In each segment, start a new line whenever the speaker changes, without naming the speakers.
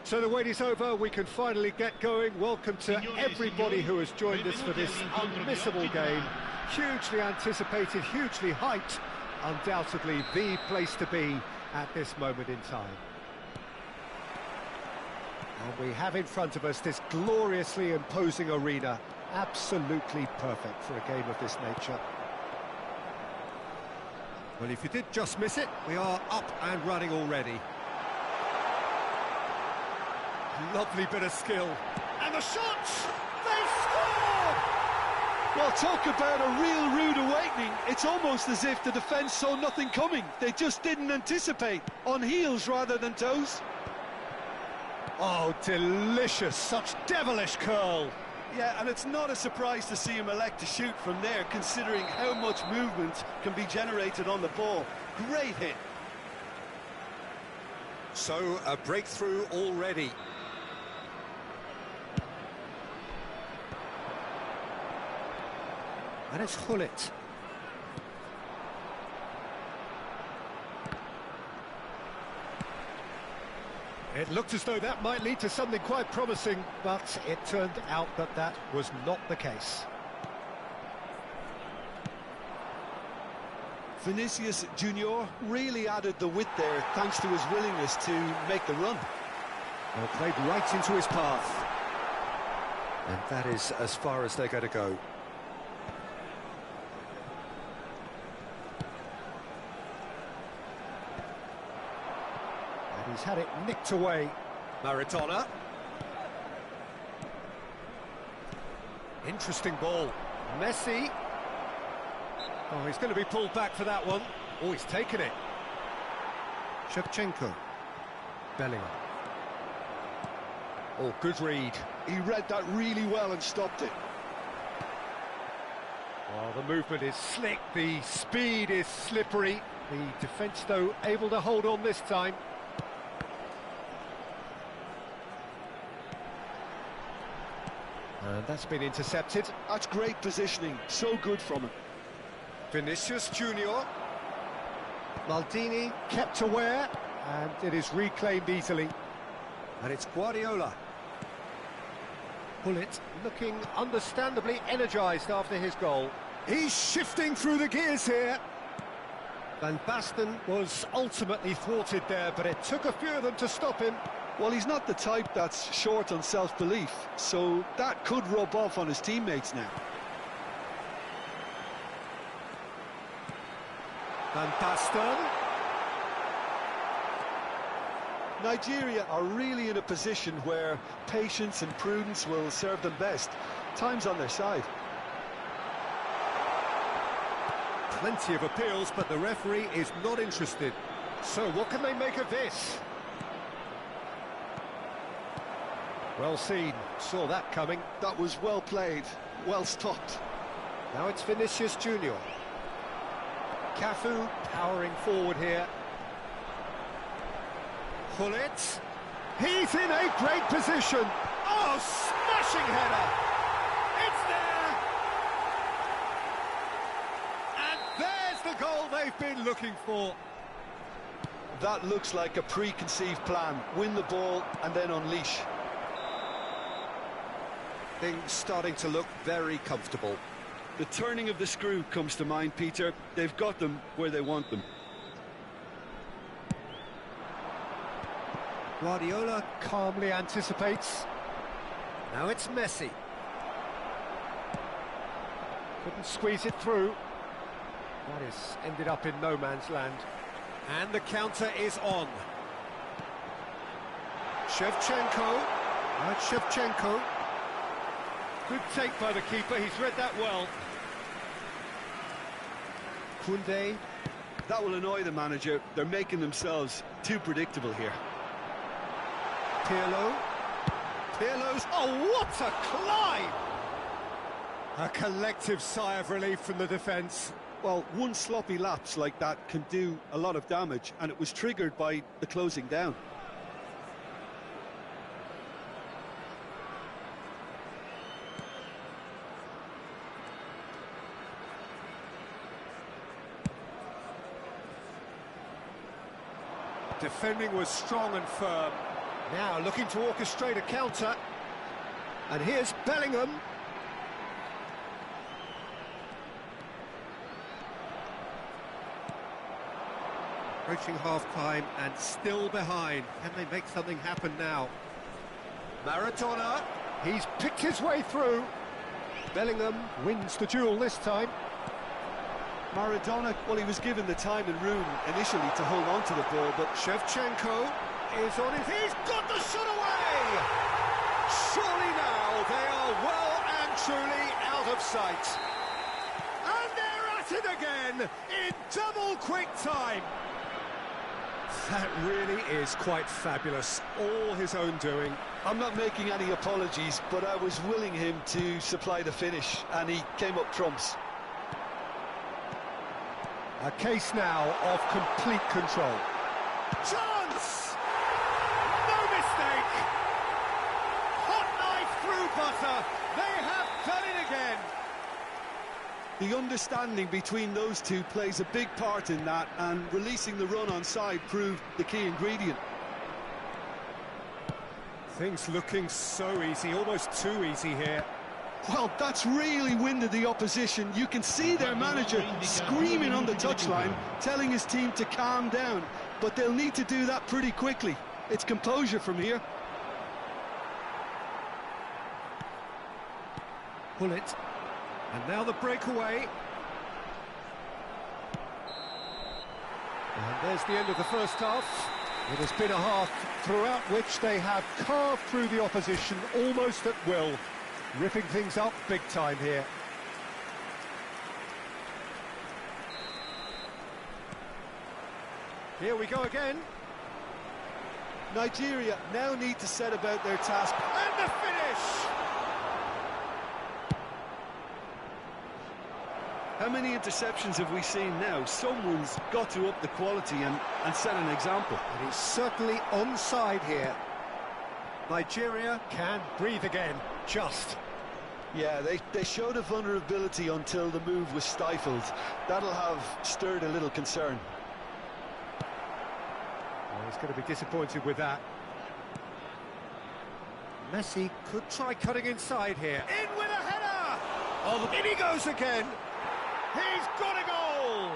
So the wait is over, we can finally get going. Welcome to everybody who has joined us for this unmissable game. Hugely anticipated, hugely hyped, undoubtedly the place to be at this moment in time. And we have in front of us this gloriously imposing arena, absolutely perfect for a game of this nature. Well, if you did just miss it, we are up and running already. Lovely bit of skill. And the shots! They've scored!
Well, talk about a real rude awakening. It's almost as if the defence saw nothing coming. They just didn't anticipate. On heels rather than toes.
Oh, delicious. Such devilish curl.
Yeah, and it's not a surprise to see him elect to shoot from there, considering how much movement can be generated on the ball. Great hit.
So, a breakthrough already. And it's Hullet. It looked as though that might lead to something quite promising, but it turned out that that was not the case.
Vinicius Junior really added the width there thanks to his willingness to make the run.
Well, played right into his path. And that is as far as they're going to go. And he's had it nicked away. Maradona. Interesting ball. Messi. Oh, he's going to be pulled back for that one. Oh, he's taken it. Shevchenko. Bellingham. Oh, good read.
He read that really well and stopped it.
Well, the movement is slick, the speed is slippery. The defence, though, able to hold on this time. And that's been intercepted.
That's great positioning, so good from him.
Vinicius Junior. Maldini kept aware, and it is reclaimed easily. And it's Guardiola. Bullet looking understandably energised after his goal. He's shifting through the gears here. Van Basten was ultimately thwarted there, but it took a few of them to stop him.
Well, he's not the type that's short on self-belief, so that could rub off on his teammates now.
Van Basten.
Nigeria are really in a position where patience and prudence will serve them best. Time's on their side.
Plenty of appeals, but the referee is not interested. So what can they make of this? Well seen, saw that coming.
That was well played, well stopped.
Now it's Vinicius Junior. Cafu powering forward here. Bullet. He's in a great position. Oh, smashing header. It's there. And there's the goal they've been looking for.
That looks like a preconceived plan. Win the ball and then unleash.
Things starting to look very comfortable.
The turning of the screw comes to mind, Peter. They've got them where they want them.
Guardiola calmly anticipates. Now it's Messi. Couldn't squeeze it through. That is ended up in no man's land. And the counter is on. Shevchenko. Right, Shevchenko. Good take by the keeper, he's read that well. Koundé.
That will annoy the manager. They're making themselves too predictable here.
Pirlo. Pirlo's... Oh, what a climb! A collective sigh of relief from the defence.
Well, one sloppy lapse like that can do a lot of damage, and it was triggered by the closing down.
Defending was strong and firm. Now looking to orchestrate a counter. And here's Bellingham. Approaching half-time and still behind. Can they make something happen now? Maradona. He's picked his way through. Bellingham wins the duel this time.
Maradona, well, he was given the time and room initially to hold on to the ball, but
Shevchenko is on his... He's got the shot away! Surely now they are well and truly out of sight. And they're at it again in double quick time. That really is quite fabulous. All his own doing.
I'm not making any apologies, but I was willing him to supply the finish, and he came up trumps.
A case now of complete control. Chance! No mistake! Hot knife through butter. They have done it again.
The understanding between those two plays a big part in that, and releasing the run on side proved the key ingredient.
Things looking so easy, almost too easy here.
Well, that's really winded the opposition. You can see their manager screaming on the touchline, telling his team to calm down. But they'll need to do that pretty quickly. It's composure from here.
Pull it. And now the breakaway. And there's the end of the first half. It has been a half throughout which they have carved through the opposition almost at will, ripping things up big time here. Here we go again.
Nigeria now need to set about their task.
And the finish!
How many interceptions have we seen now? Someone's got to up the quality and set an example.
And he's certainly onside here. Nigeria can breathe again, just.
Yeah, they showed a vulnerability until the move was stifled. That'll have stirred a little concern.
Well, he's going to be disappointed with that. Messi could try cutting inside here. In with a header! Oh, in he goes again! He's got a goal!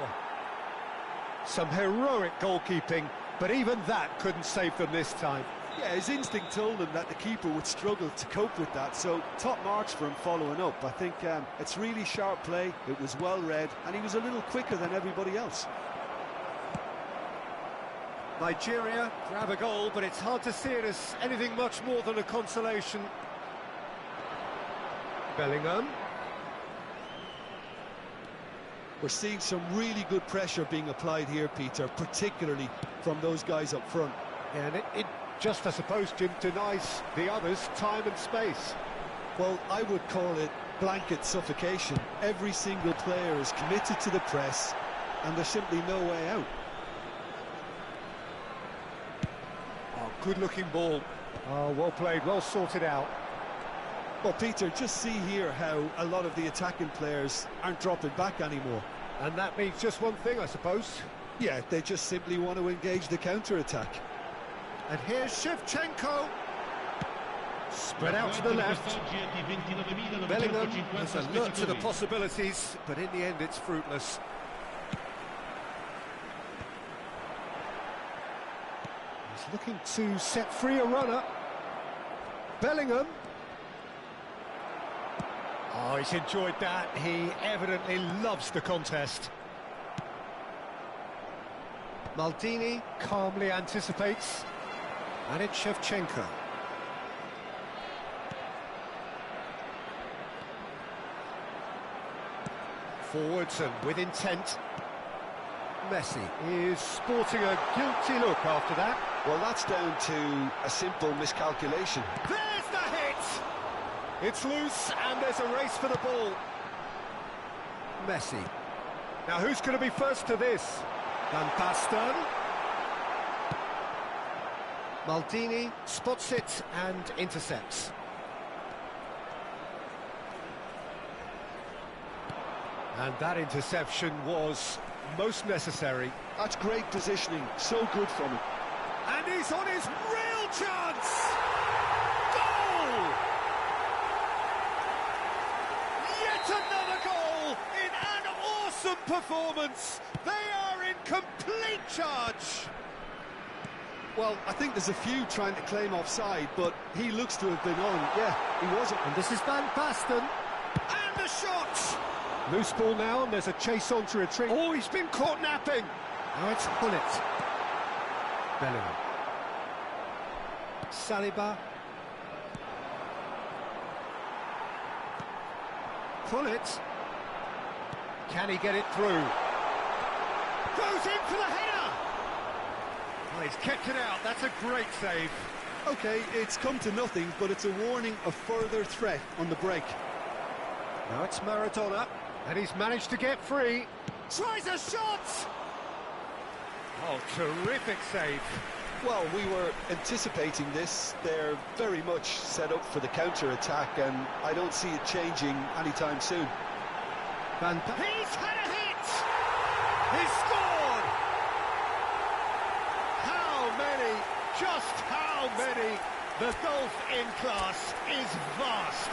Some heroic goalkeeping, but even that couldn't save them this time.
Yeah, his instinct told him that the keeper would struggle to cope with that, so top marks for him following up. I think it's really sharp play, it was well read, and he was a little quicker than everybody else.
Nigeria grab a goal, but it's hard to see it as anything much more than a consolation. Bellingham.
We're seeing some really good pressure being applied here, Peter, particularly from those guys up front.
Yeah, and it just, I suppose, Jim, denies the others time and space.
Well, I would call it blanket suffocation. Every single player is committed to the press, and there's simply no way out.
Oh, good-looking ball. Oh, well played, well sorted out.
Well, Peter, just see here how a lot of the attacking players aren't dropping back anymore.
And that means just one thing, I suppose.
Yeah, they just simply want to engage the counter-attack.
And here's Shevchenko. Spread out to the left. Bellingham is alert to the possibilities, but in the end it's fruitless. He's looking to set free a runner. Bellingham. Oh, he's enjoyed that. He evidently loves the contest. Maldini calmly anticipates. And it's Shevchenko. Forwards and with intent. Messi is sporting a guilty look after that.
Well, that's down to a simple miscalculation.
There's the hit! It's loose and there's a race for the ball. Messi. Now who's going to be first to this? Van Basten. Maldini spots it and intercepts. And that interception was most necessary.
That's great positioning, so good from him.
And he's on his real chance! Goal! Yet another goal in an awesome performance. They are in complete charge.
Well, I think there's a few trying to claim offside, but he looks to have been on. Yeah, he wasn't.
And this is Van Basten. And the shot! Loose ball now, and there's a chase on to retreat. Oh, he's been caught napping. Now it's Bullet. Bellingham. Saliba. Bullet. Can he get it through? Goes in for the header! Well, he's kept it out. That's a great save.
OK, it's come to nothing, but it's a warning of further threat on the break.
Now it's Maradona. And he's managed to get free. Tries a shot! Oh, terrific save.
Well, we were anticipating this. They're very much set up for the counter-attack, and I don't see it changing anytime soon.
He's had a hit! He's scored! How many? Just how many? The gulf in class is vast.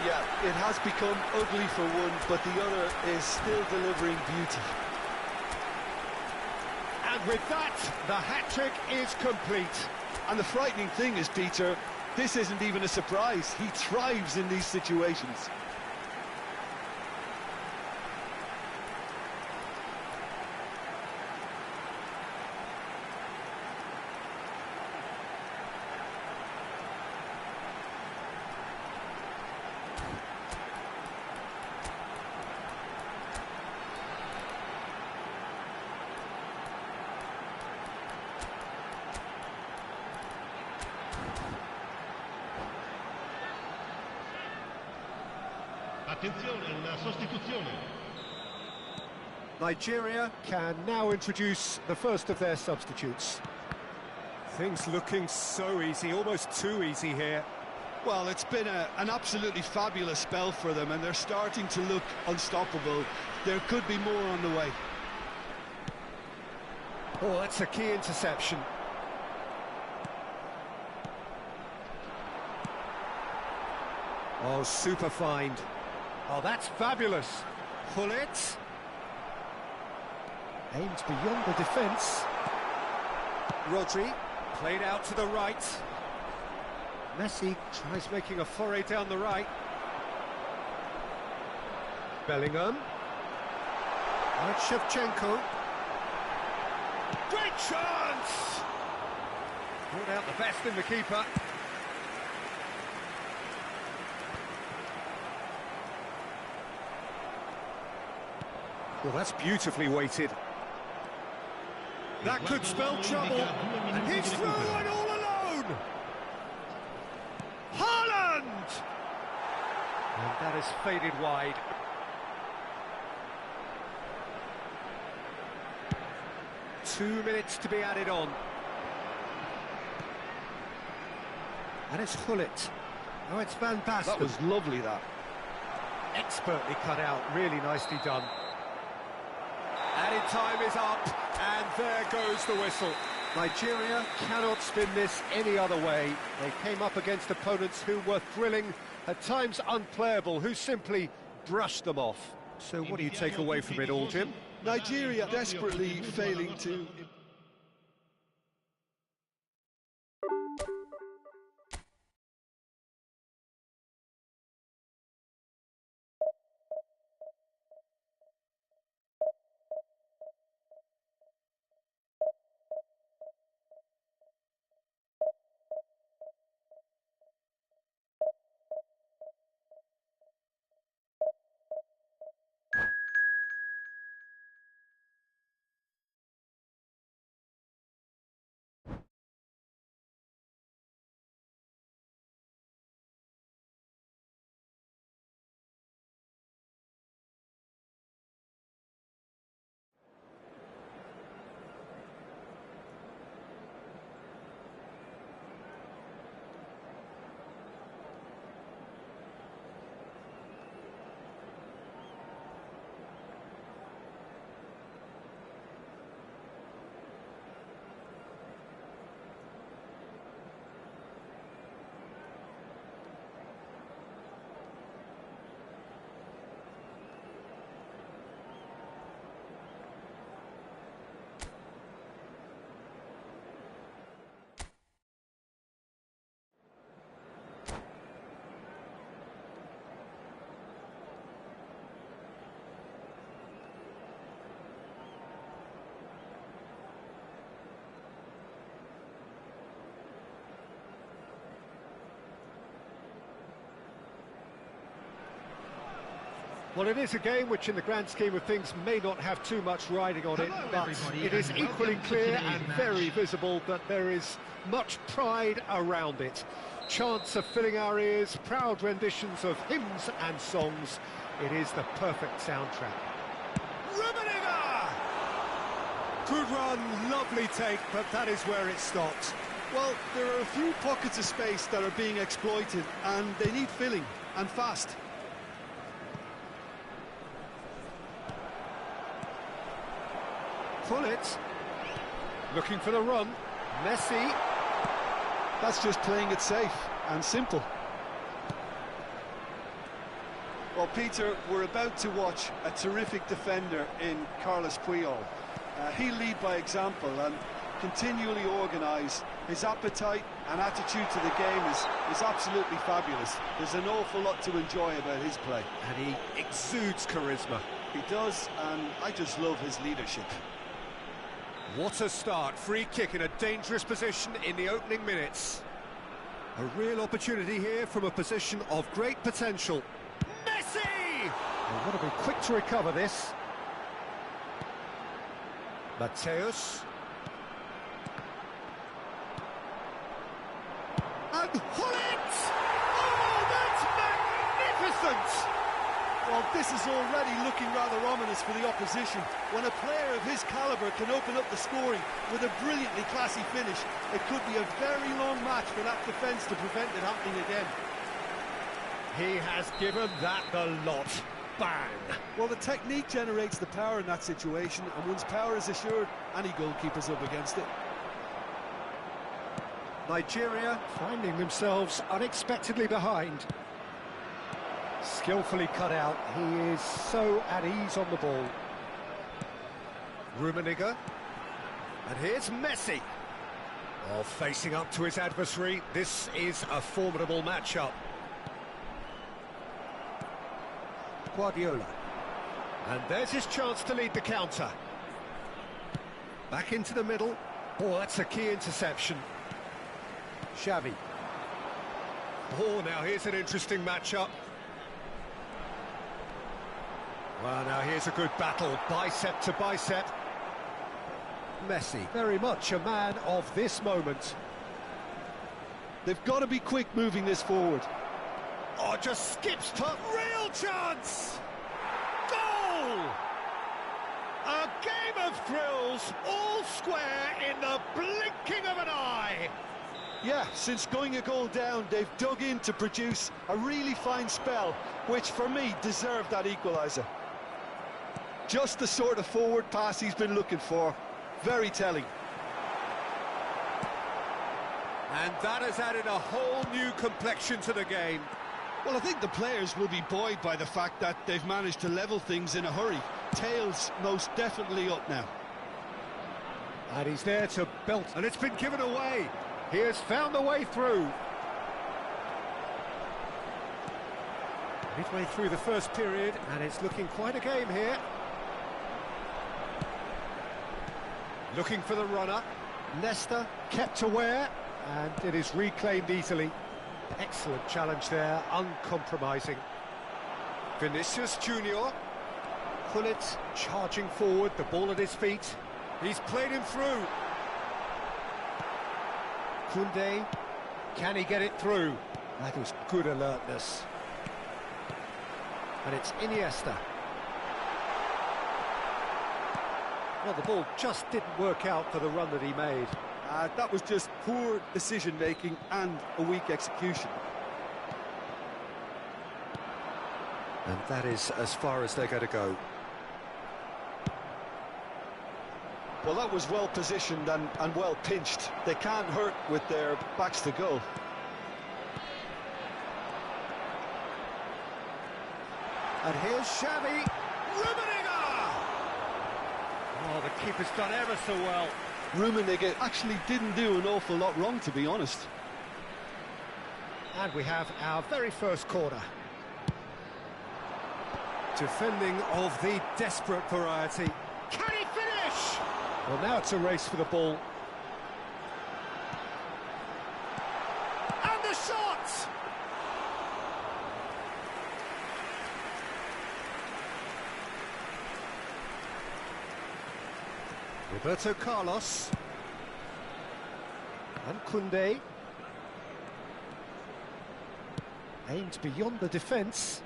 Yeah, it has become ugly for one, but the other is still delivering beauty.
And with that, the hat-trick is complete.
And the frightening thing is, Peter, this isn't even a surprise. He thrives in these situations.
Attenzione, una sostituzione.
Nigeria can now introduce the first of their substitutes. Things looking so easy, almost too easy here.
Well, it's been an absolutely fabulous spell for them, and they're starting to look unstoppable. There could be more on the way.
Oh, that's a key interception. Oh, super find. Oh, that's fabulous. Pull it. Aimed beyond the defence. Rodri, played out to the right. Messi tries making a foray down the right. Bellingham. And Shevchenko. Great chance! Brought out the best in the keeper. Well, that's beautifully weighted. That could spell trouble. And he's through and all alone! Haaland! And that has faded wide. Two minutes to be added on. And it's Gullit. Oh, it's Van Basten.
That was lovely, that.
Expertly cut out, really nicely done. Added time is up, and there goes the whistle. Nigeria cannot spin this any other way. They came up against opponents who were thrilling, at times unplayable, who simply brushed them off. So what do you take away from it all, Jim?
Nigeria desperately failing to...
Well, it is a game which, in the grand scheme of things, may not have too much riding on it, but it is equally clear and very visible that there is much pride around it. Chants are filling our ears, proud renditions of hymns and songs. It is the perfect soundtrack. Rummenigge! Good run, lovely take, but that is where it stopped.
Well, there are a few pockets of space that are being exploited, and they need filling, and fast.
Gullit, looking for the run. Messi.
That's just playing it safe and simple. Well, Peter, we're about to watch a terrific defender in Carlos Puyol. He'll lead by example and continually organise. His appetite and attitude to the game is absolutely fabulous. There's an awful lot to enjoy about his play.
And he exudes charisma.
He does, and I just love his leadership.
What a start. Free kick in a dangerous position in the opening minutes. A real opportunity here from a position of great potential. Messi! They've got to be quick to recover this. Mateus. And Hullet! Oh, that's magnificent!
Well, this is already looking rather ominous for the opposition. When a player of his calibre can open up the scoring with a brilliantly classy finish, it could be a very long match for that defence to prevent it happening again.
He has given that the lot. Bang!
Well, the technique generates the power in that situation, and once power is assured, any goalkeeper's up against it.
Nigeria finding themselves unexpectedly behind. Skillfully cut out, he is so at ease on the ball. Rummenigge, and here's Messi. Oh, facing up to his adversary, this is a formidable matchup. Guardiola, and there's his chance to lead the counter. Back into the middle. Oh, that's a key interception. Xavi. Oh, now here's an interesting matchup. Well, now here's a good battle, bicep to bicep. Messi, very much a man of this moment.
They've got to be quick moving this forward.
Oh, just skips top, real chance! Goal! A game of thrills, all square in the blinking of an eye.
Yeah, since going a goal down, they've dug in to produce a really fine spell, which for me deserved that equaliser. Just the sort of forward pass he's been looking for. Very telling.
And that has added a whole new complexion to the game.
Well, I think the players will be buoyed by the fact that they've managed to level things in a hurry. Tails most definitely up now.
And he's there to belt, and it's been given away. He has found a way through. Midway through the first period, and it's looking quite a game here. Looking for the runner. Nesta kept aware, and it is reclaimed easily. Excellent challenge there, uncompromising. Vinicius Junior. Hullet charging forward, the ball at his feet. He's played him through. Koundé, can he get it through? That was good alertness. And it's Iniesta. Well, the ball just didn't work out for the run that he made.
That was just poor decision-making and a weak execution.
And that is as far as they're going to go.
Well, that was well positioned and well pinched. They can't hurt with their backs to goal.
And here's Xavi. Rummenigge! Oh, the keeper's done ever so well.
Rummenigge actually didn't do an awful lot wrong, to be honest.
And we have our very first corner. Defending of the desperate variety. Can he finish? Well, now it's a race for the ball. And the shot! Roberto Carlos. And Koundé. Aimed beyond the defence.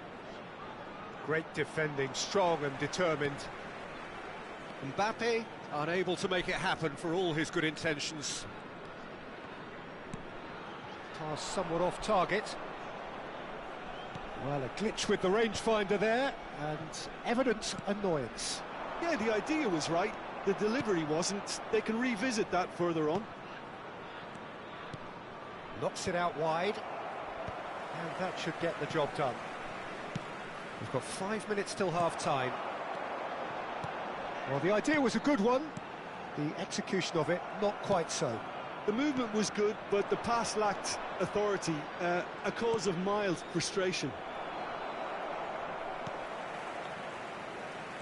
Great defending, strong and determined. Mbappe unable to make it happen for all his good intentions. Pass somewhat off target. Well, a glitch with the rangefinder there, and evident annoyance.
Yeah, the idea was right, the delivery wasn't. They can revisit that further on.
Knocks it out wide, and that should get the job done. We've got 5 minutes till half-time. Well, the idea was a good one. The execution of it, not quite so.
The movement was good, but the pass lacked authority, a cause of mild frustration.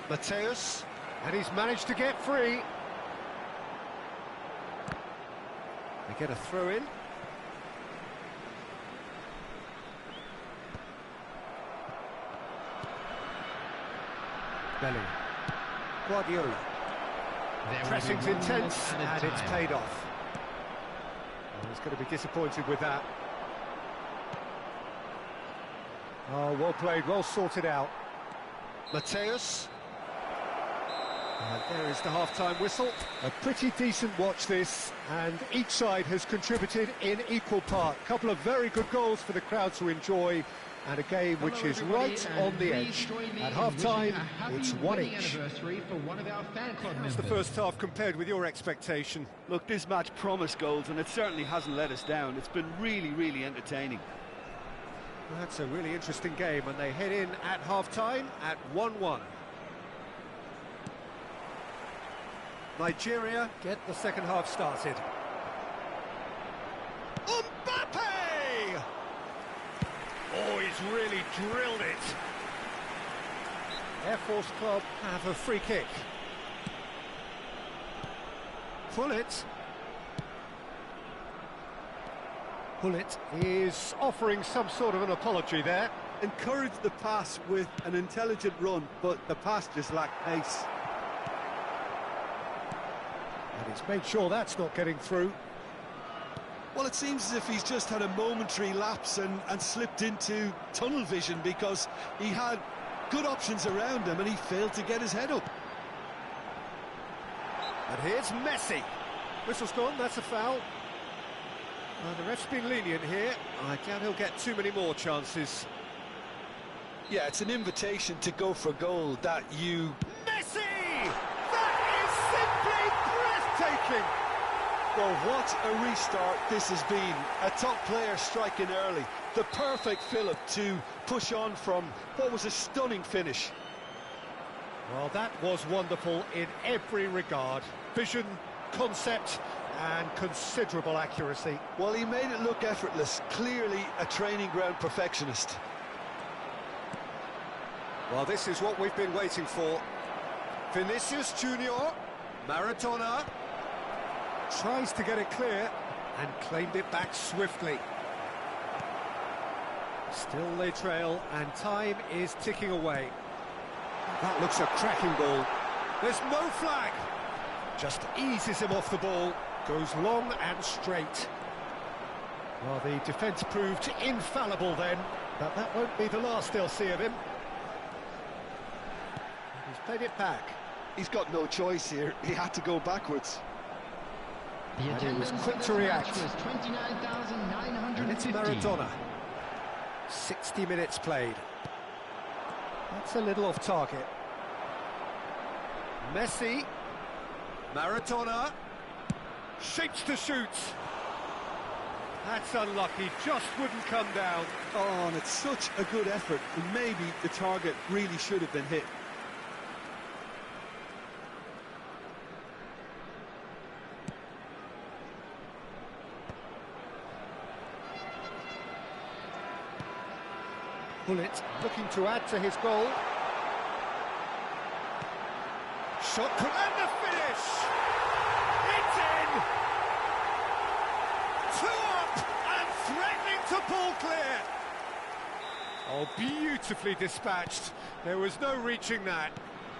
Mateus, and he's managed to get free. They get a throw-in. Bellingham. Guardiola. Pressing's intense, and it's paid off. Well, he's going to be disappointed with that. Oh, well played, well sorted out. Mateus. And there is the half-time whistle. A pretty decent watch this, and each side has contributed in equal part. A couple of very good goals for the crowd to enjoy, and a game which is right on the edge. At half-time, it's one each. How's the first half compared with your expectation?
Look, this match promised goals, and it certainly hasn't let us down. It's been really, really entertaining.
That's a really interesting game, and they head in at half-time at 1-1. Nigeria get the second half started. Mbappe! Oh, he's really drilled it. Air Force Club have a free kick. Pullet. Pullet is offering some sort of an apology there.
Encouraged the pass with an intelligent run, but the pass just lacked pace.
And he's made sure that's not getting through.
Well, it seems as if he's just had a momentary lapse and slipped into tunnel vision, because he had good options around him and he failed to get his head up.
And here's Messi. Whistle's gone, that's a foul. The ref's been lenient here. I doubt he'll get too many more chances.
Yeah, it's an invitation to go for goal that you...
Messi! That is simply breathtaking!
Well, what a restart this has been. A top player striking early. The perfect fillip to push on from what was a stunning finish.
Well, that was wonderful in every regard. Vision, concept, and considerable accuracy.
Well, he made it look effortless. Clearly a training ground perfectionist.
Well, this is what we've been waiting for. Vinicius Junior, Maradona, tries to get it clear and claimed it back swiftly. Still they trail, and time is ticking away. That looks a cracking ball. There's no flag. Just eases him off the ball. Goes long and straight. Well, the defence proved infallible then, but that won't be the last they'll see of him. He's played it back.
He's got no choice here. He had to go backwards.
And he was quick to react. And it's Maradona. 60 minutes played. That's a little off target. Messi. Maradona. Shapes to shoot. That's unlucky, just wouldn't come down.
Oh, and it's such a good effort. And maybe the target really should have been hit.
Pullet looking to add to his goal. Shot, and the finish! It's in! 2 up and threatening to pull clear. Oh, beautifully dispatched. There was no reaching that.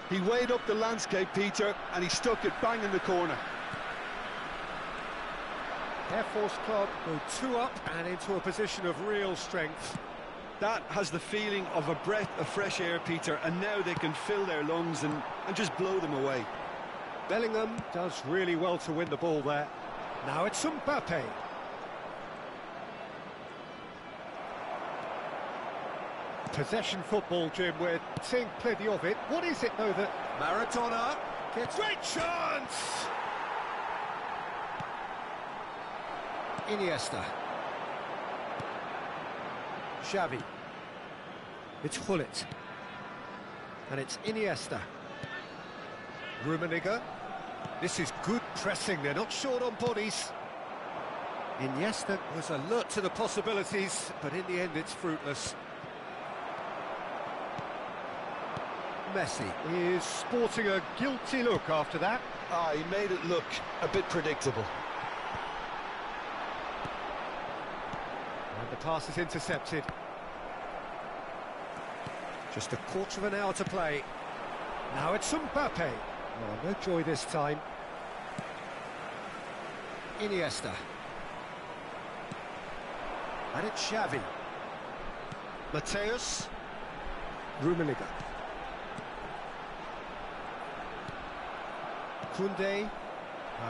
He weighed up the landscape, Peter, and he stuck it bang in the corner.
Air Force Club go 2 up and into a position of real strength.
That has the feeling of a breath of fresh air, Peter, and now they can fill their lungs and just blow them away.
Bellingham does really well to win the ball there. Now it's Mbappe. Possession football, Jim, we're seeing plenty of it. What is it, though, that Maradona gets... Great chance! Iniesta. Xavi. It's Pullet. And it's Iniesta. Rummenigge. This is good pressing, they're not short on bodies. Iniesta was alert to the possibilities, but in the end it's fruitless. Messi is sporting a guilty look after that.
He made it look a bit predictable.
And the pass is intercepted. Just a quarter of an hour to play. Now it's Mbappe. Oh, no joy this time. Iniesta. And it's Xavi. Mateus. Rummenigge. Koundé.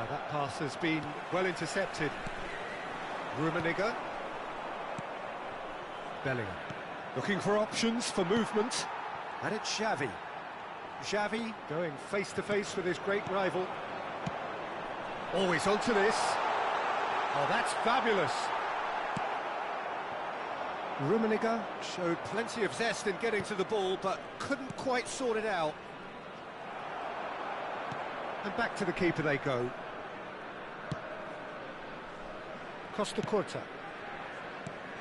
That pass has been well intercepted. Rummenigge. Bellingham. Looking for options for movement. And it's Xavi. Xavi going face-to-face with his great rival. Always onto this. Oh, that's fabulous. Rummenigge showed plenty of zest in getting to the ball, but couldn't quite sort it out. And back to the keeper they go. Costa Curta.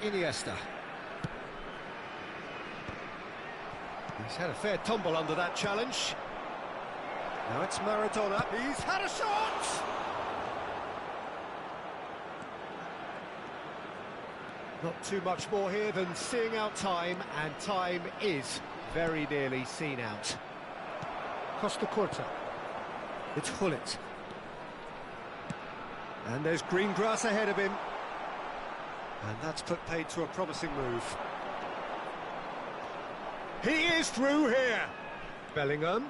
Iniesta. He's had a fair tumble under that challenge. Now it's Maradona. He's had a shot! Not too much more here than seeing out time, and time is very nearly seen out. Costa Curta. It's Hullet. And there's green grass ahead of him. And that's put paid to a promising move. He is through here. Bellingham.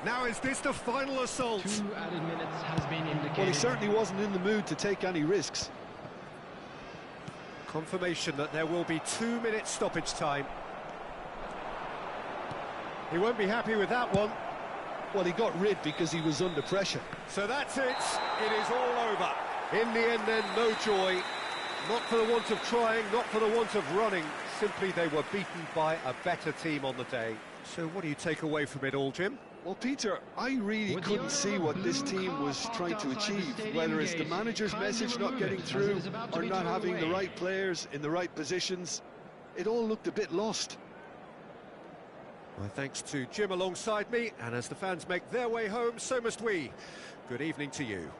Now is this the final assault?
2 added minutes has been indicated.
Well, he certainly wasn't in the mood to take any risks.
Confirmation that there will be 2 minutes stoppage time. He won't be happy with that one.
Well, he got rid because he was under pressure.
So that's it. It is all over. In the end then, no joy. Not for the want of trying, not for the want of running. Simply they were beaten by a better team on the day. So what do you take away from it all, Jim?
Well, Peter, I really couldn't see what this team was trying to achieve, whether it's the manager's message not getting through or not having the right players in the right positions. It all looked a bit lost.
My thanks to Jim alongside me, and as the fans make their way home, so must we. Good evening to you.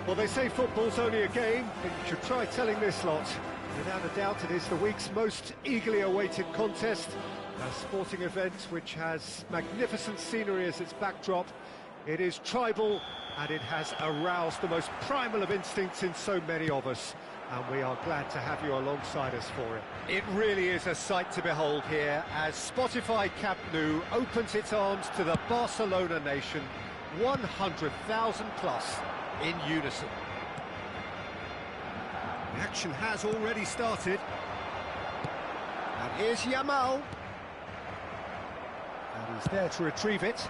Well, they say football's only a game, but you should try telling this lot. Without a doubt, it is the week's most eagerly awaited contest. A sporting event which has magnificent scenery as its backdrop. It is tribal, and it has aroused the most primal of instincts in so many of us. And we are glad to have you alongside us for it. It really is a sight to behold here as Spotify Camp Nou opens its arms to the Barcelona nation, 100,000 plus in unison. The action has already started. And here's Yamal. And he's there to retrieve it.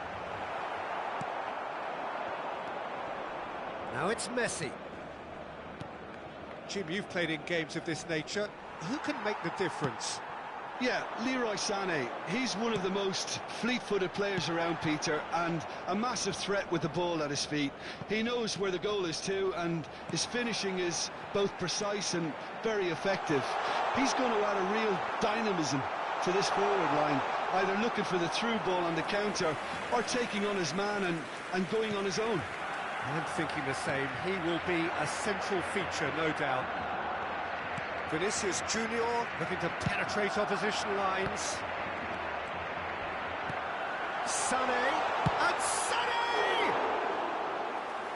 Now it's Messi. Jim, you've played in games of this nature. Who can make the difference?
Yeah, Leroy Sané. He's one of the most fleet-footed players around, Peter, and a massive threat with the ball at his feet. He knows where the goal is too, and his finishing is both precise and very effective. He's going to add a real dynamism to this forward line, either looking for the through ball on the counter or taking on his man and going on his own.
I'm thinking the same. He will be a central feature, no doubt. Vinicius Junior looking to penetrate opposition lines. Sané, and Sané!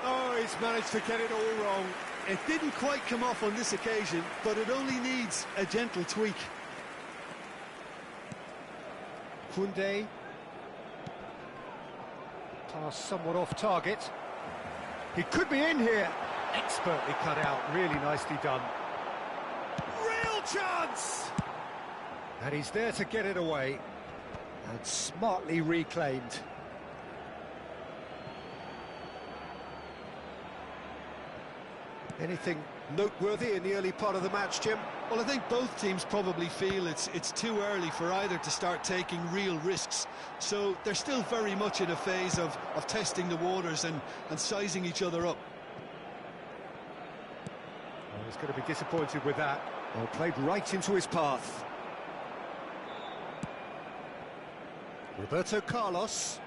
Oh, he's managed to get it all wrong.
It didn't quite come off on this occasion, but it only needs a gentle tweak.
Koundé. Pass somewhat off target. He could be in here. Expertly cut out, really nicely done. Real chance! And he's there to get it away. And smartly reclaimed. Anything noteworthy in the early part of the match, Jim?
Well, I think both teams probably feel it's too early for either to start taking real risks. So they're still very much in a phase of testing the waters and sizing each other up.
Well, he's going to be disappointed with that. Well, played right into his path. Roberto Carlos.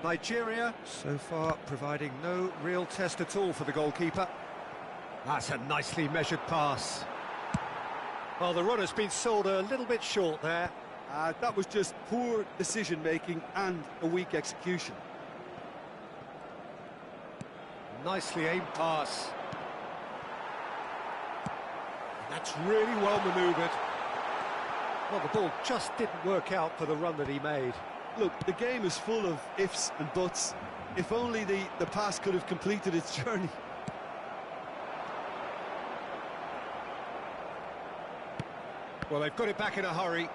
Nigeria, so far providing no real test at all for the goalkeeper. That's a nicely measured pass. Well, the runner's been sold a little bit short there.
That was just poor decision-making and a weak execution.
Nicely aimed pass. That's really well manoeuvred. Well, the ball just didn't work out for the run that he made.
Look, the game is full of ifs and buts. If only the pass could have completed its journey.
Well, they've got it back in a hurry.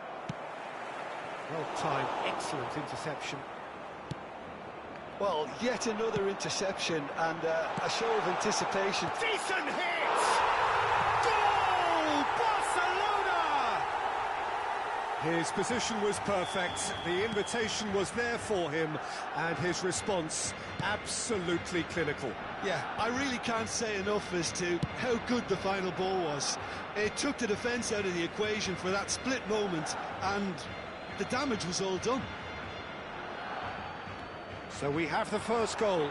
Well timed, excellent interception.
Well, yet another interception and a show of anticipation.
Decent hit! Goal! Barcelona! His position was perfect, the invitation was there for him, and his response absolutely clinical.
Yeah, I really can't say enough as to how good the final ball was. It took the defence out of the equation for that split moment, and the damage was all done.
So we have the first goal.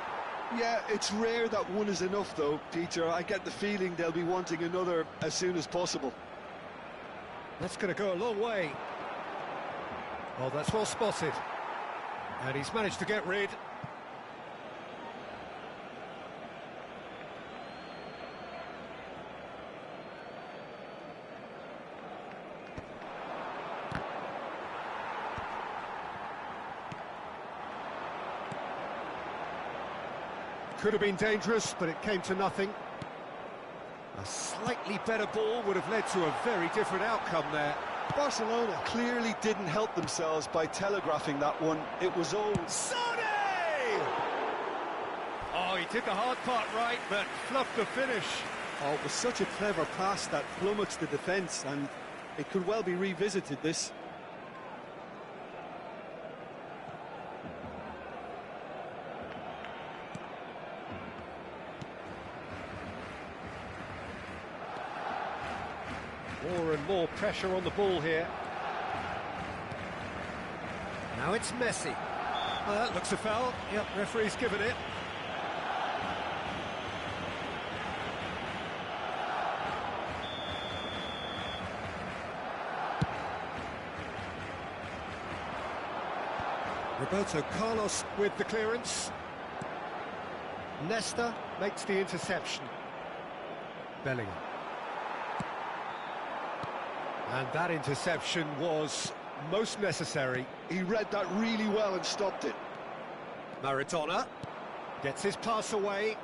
Yeah, it's rare that one is enough though, Peter. I get the feeling they'll be wanting another as soon as possible.
That's going to go a long way. Oh, that's well spotted. And he's managed to get rid. Could have been dangerous, but it came to nothing. A slightly better ball would have led to a very different outcome there.
Barcelona clearly didn't help themselves by telegraphing that one. It was all...
Sané! Oh, he did the hard part right, but fluffed the finish.
Oh, it was such a clever pass that flummoxed the defence, and it could well be revisited, this.
More and more pressure on the ball here. Now it's Messi. That looks a foul. Yep, referee's given it. Roberto Carlos with the clearance. Nesta makes the interception. Bellingham. And that interception was most necessary.
He read that really well and stopped it.
Maradona gets his pass away.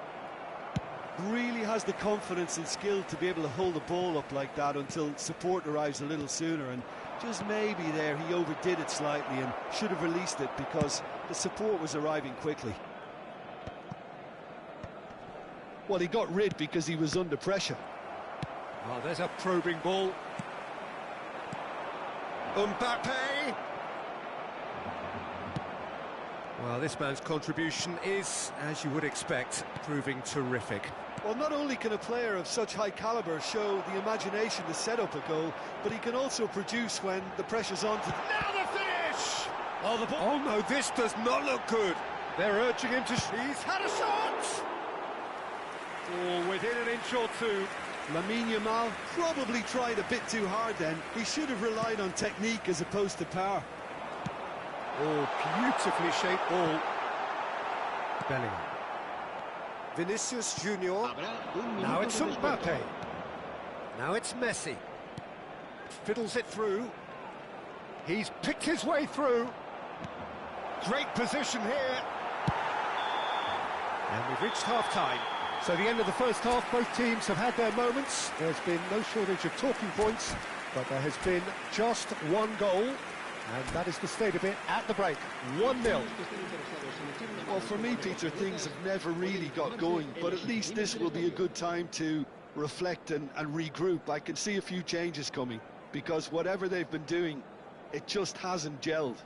Really has the confidence and skill to be able to hold the ball up like that until support arrives a little sooner, and just maybe there he overdid it slightly and should have released it because the support was arriving quickly. Well, he got rid because he was under pressure.
Oh, there's a probing ball. Mbappe! Well, this man's contribution is, as you would expect, proving terrific.
Well, not only can a player of such high calibre show the imagination to set up a goal, but he can also produce when the pressure's on.
Now the finish! Oh, the ball. Oh, no, this does not look good. They're urging him to... He's had a shot! Oh, within an inch or two.
Lamine Yamal probably tried a bit too hard then. He should have relied on technique as opposed to power.
Oh, beautifully shaped ball. Bellingham. Vinicius Junior. Now it's Mbappe. Now it's Messi. Fiddles it through. He's picked his way through. Great position here. And we've reached half-time. So the end of the first half, both teams have had their moments. There's been no shortage of talking points, but there has been just one goal, and that is the state of it at the break. 1-0.
Well, for me, Peter, things have never really got going, but at least this will be a good time to reflect and regroup. I can see a few changes coming, because whatever they've been doing, it just hasn't gelled.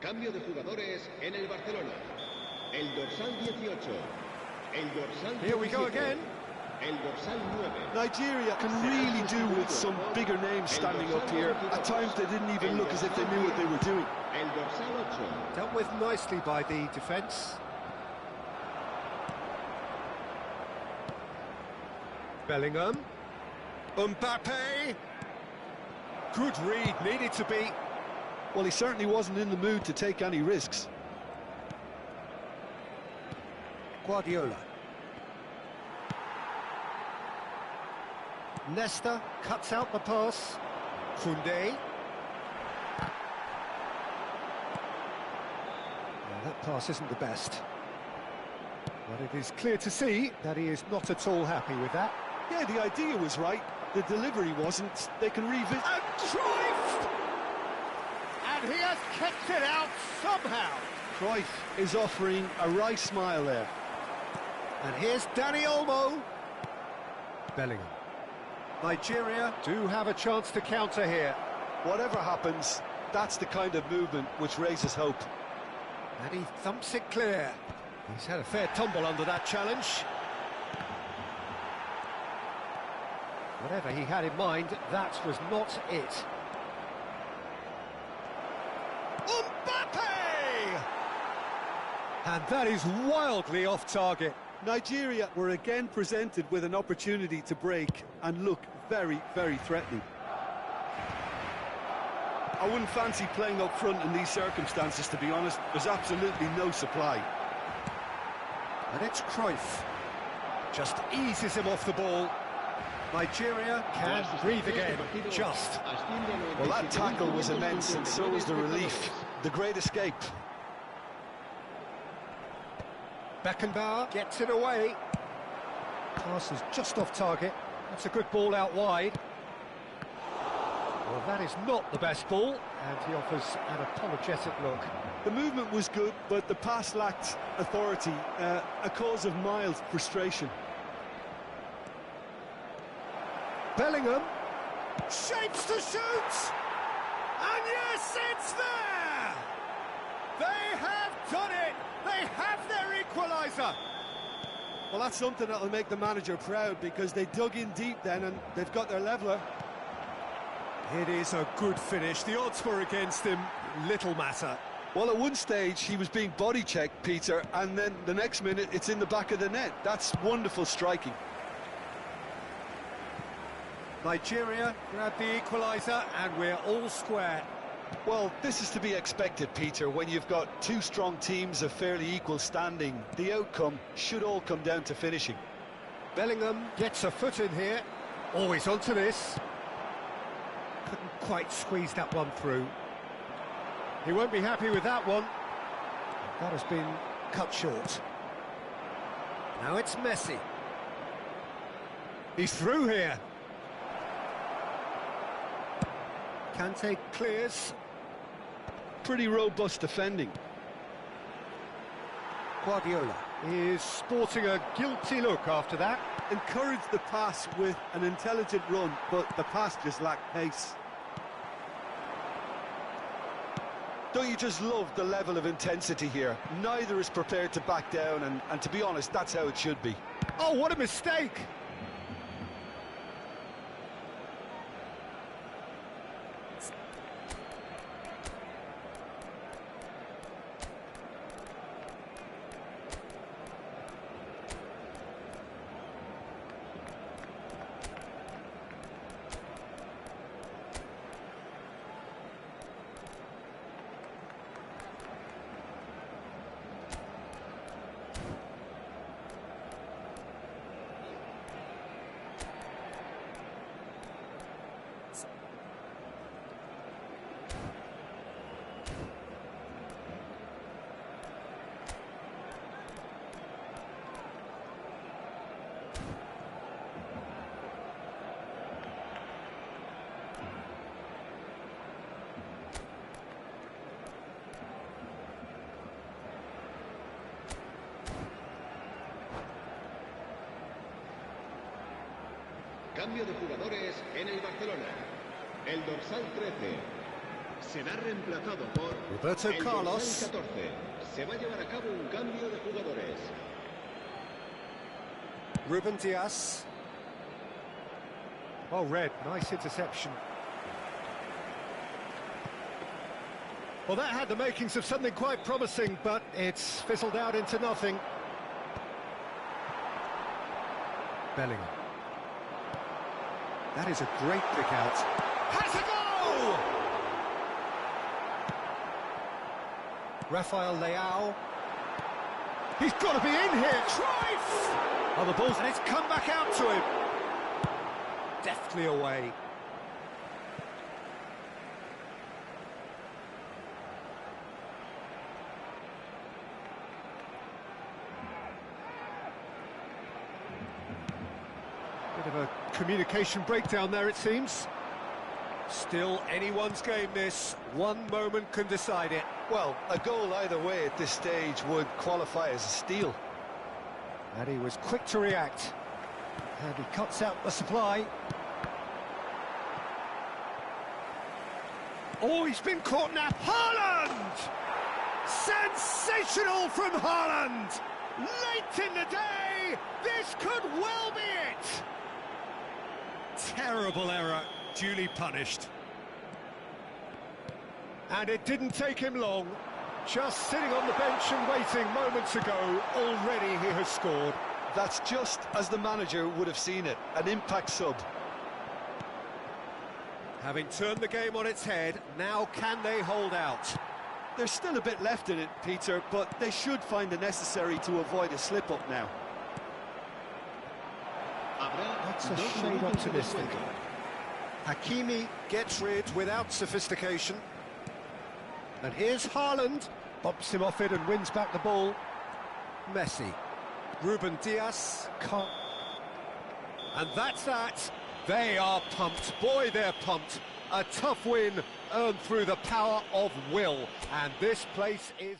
Cambio de jugadores en el Barcelona. El dorsal 18. El dorsal 17.
Here we go again.
El dorsal 9.
Nigeria can really do with some bigger names standing up here. At times they didn't even look as if they knew what they were doing.
El dorsal 8.
Dealt with nicely by the defence. Bellingham. Mbappe. Good read, needed to be.
Well, he certainly wasn't in the mood to take any risks.
Guardiola. Nesta cuts out the pass. Koundé. Well, that pass isn't the best. But it is clear to see that he is not at all happy with that.
Yeah, the idea was right. The delivery wasn't. They can revisit.
And Cruyff! And he has kept it out somehow.
Cruyff is offering a wry smile there.
And here's Dani Olmo. Bellingham. Nigeria do have a chance to counter here.
Whatever happens, that's the kind of movement which raises hope.
And he thumps it clear. He's had a fair tumble under that challenge. Whatever he had in mind, that was not it. Mbappe! And that is wildly off target.
Nigeria were again presented with an opportunity to break and look very, very threatening. I wouldn't fancy playing up front in these circumstances, to be honest. There's absolutely no supply.
And it's Cruyff. Just eases him off the ball. Nigeria can breathe again, just.
Well, that tackle was immense, and so was the relief. The great escape.
Beckenbauer gets it away. Pass is just off target. That's a good ball out wide. Well, that is not the best ball, and he offers an apologetic look.
The movement was good, but the pass lacked authority, a cause of mild frustration.
Bellingham shapes to shoot, and yes, it's there! They have done it! They have their equaliser!
Well, that's something that'll make the manager proud, because they dug in deep then and they've got their leveller.
It is a good finish. The odds were against him, little matter.
Well, at one stage he was being body checked, Peter, and then the next minute it's in the back of the net. That's wonderful striking.
Nigeria grab the equaliser and we're all square.
Well, this is to be expected, Peter, when you've got two strong teams of fairly equal standing. The outcome should all come down to finishing.
Bellingham gets a foot in here. Always onto this. Couldn't quite squeeze that one through. He won't be happy with that one. That has been cut short. Now it's Messi. He's through here. Kante clears.
Pretty robust defending.
Guardiola is sporting a guilty look after that.
Encouraged the pass with an intelligent run, but the pass just lacked pace. Don't you just love the level of intensity here? Neither is prepared to back down, and to be honest, that's how it should be.
Oh, what a mistake!
Cambio de jugadores en el Barcelona. El dorsal 13 será reemplazado por
Roberto
el
Carlos.
dorsal 14. Se va a llevar a cabo un cambio de jugadores.
Ruben Dias. Oh, red, nice interception. Well, that had the makings of something quite promising, but it's fizzled out into nothing. Bellingham. That is a great pick out. Has a goal! Rafael Leao. He's got to be in here. Trice! Oh, the ball's... and it's come back out to him. Deftly away. Bit of a communication breakdown there, it seems. Still anyone's game, this. One moment can decide it.
Well, a goal either way at this stage would qualify as a steal.
And he was quick to react. And he cuts out the supply. Oh, he's been caught now. Haaland! Sensational from Haaland! Late in the day, this could well be it! Terrible error, duly punished. And it didn't take him long. Just sitting on the bench and waiting moments ago, already he has scored.
That's just as the manager would have seen it, an impact sub.
Having turned the game on its head, now can they hold out?
There's still a bit left in it, Peter, but they should find the necessary to avoid a slip-up now.
That's a shade optimistic. Hakimi gets rid without sophistication. And here's Haaland, bumps him off it and wins back the ball. Messi, Ruben Dias, and that's that. They are pumped, boy they're pumped. A tough win earned through the power of will, and this place is...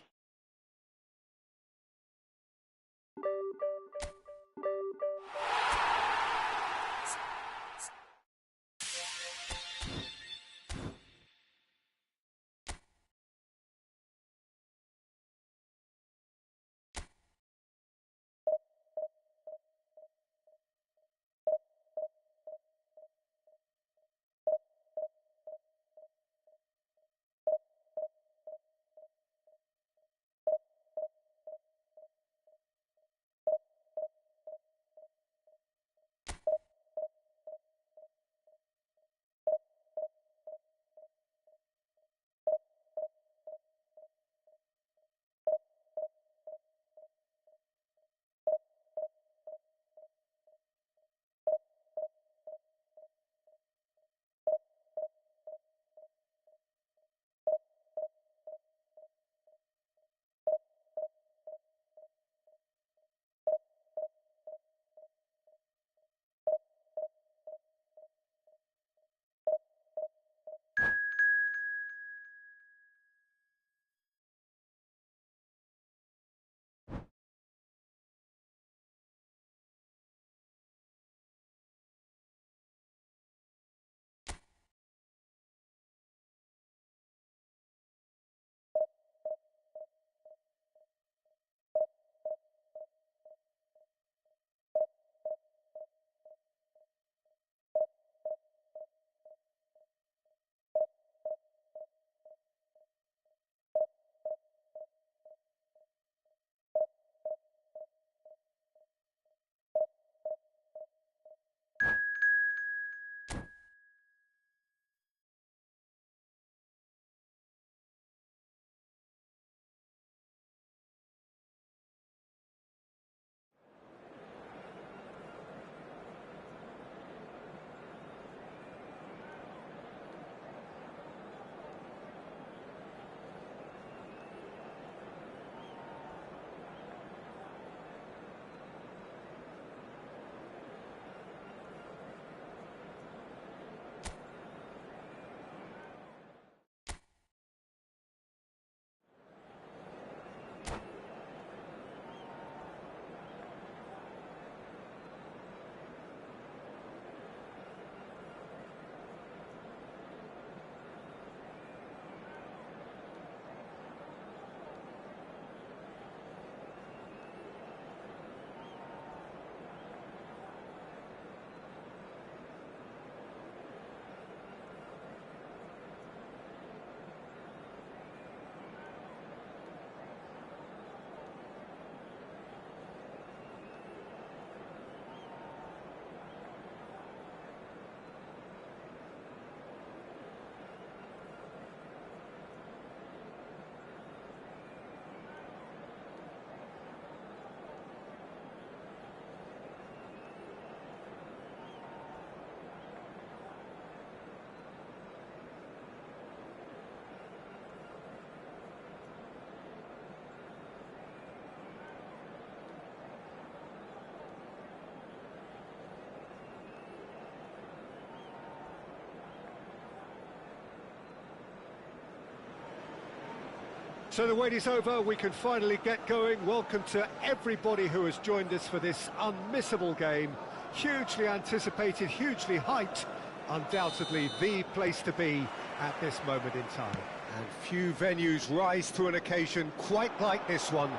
So the wait is over, we can finally get going. Welcome to everybody who has joined us for this unmissable game. Hugely anticipated, hugely hyped, undoubtedly the place to be at this moment in time. And few venues rise to an occasion quite like this one.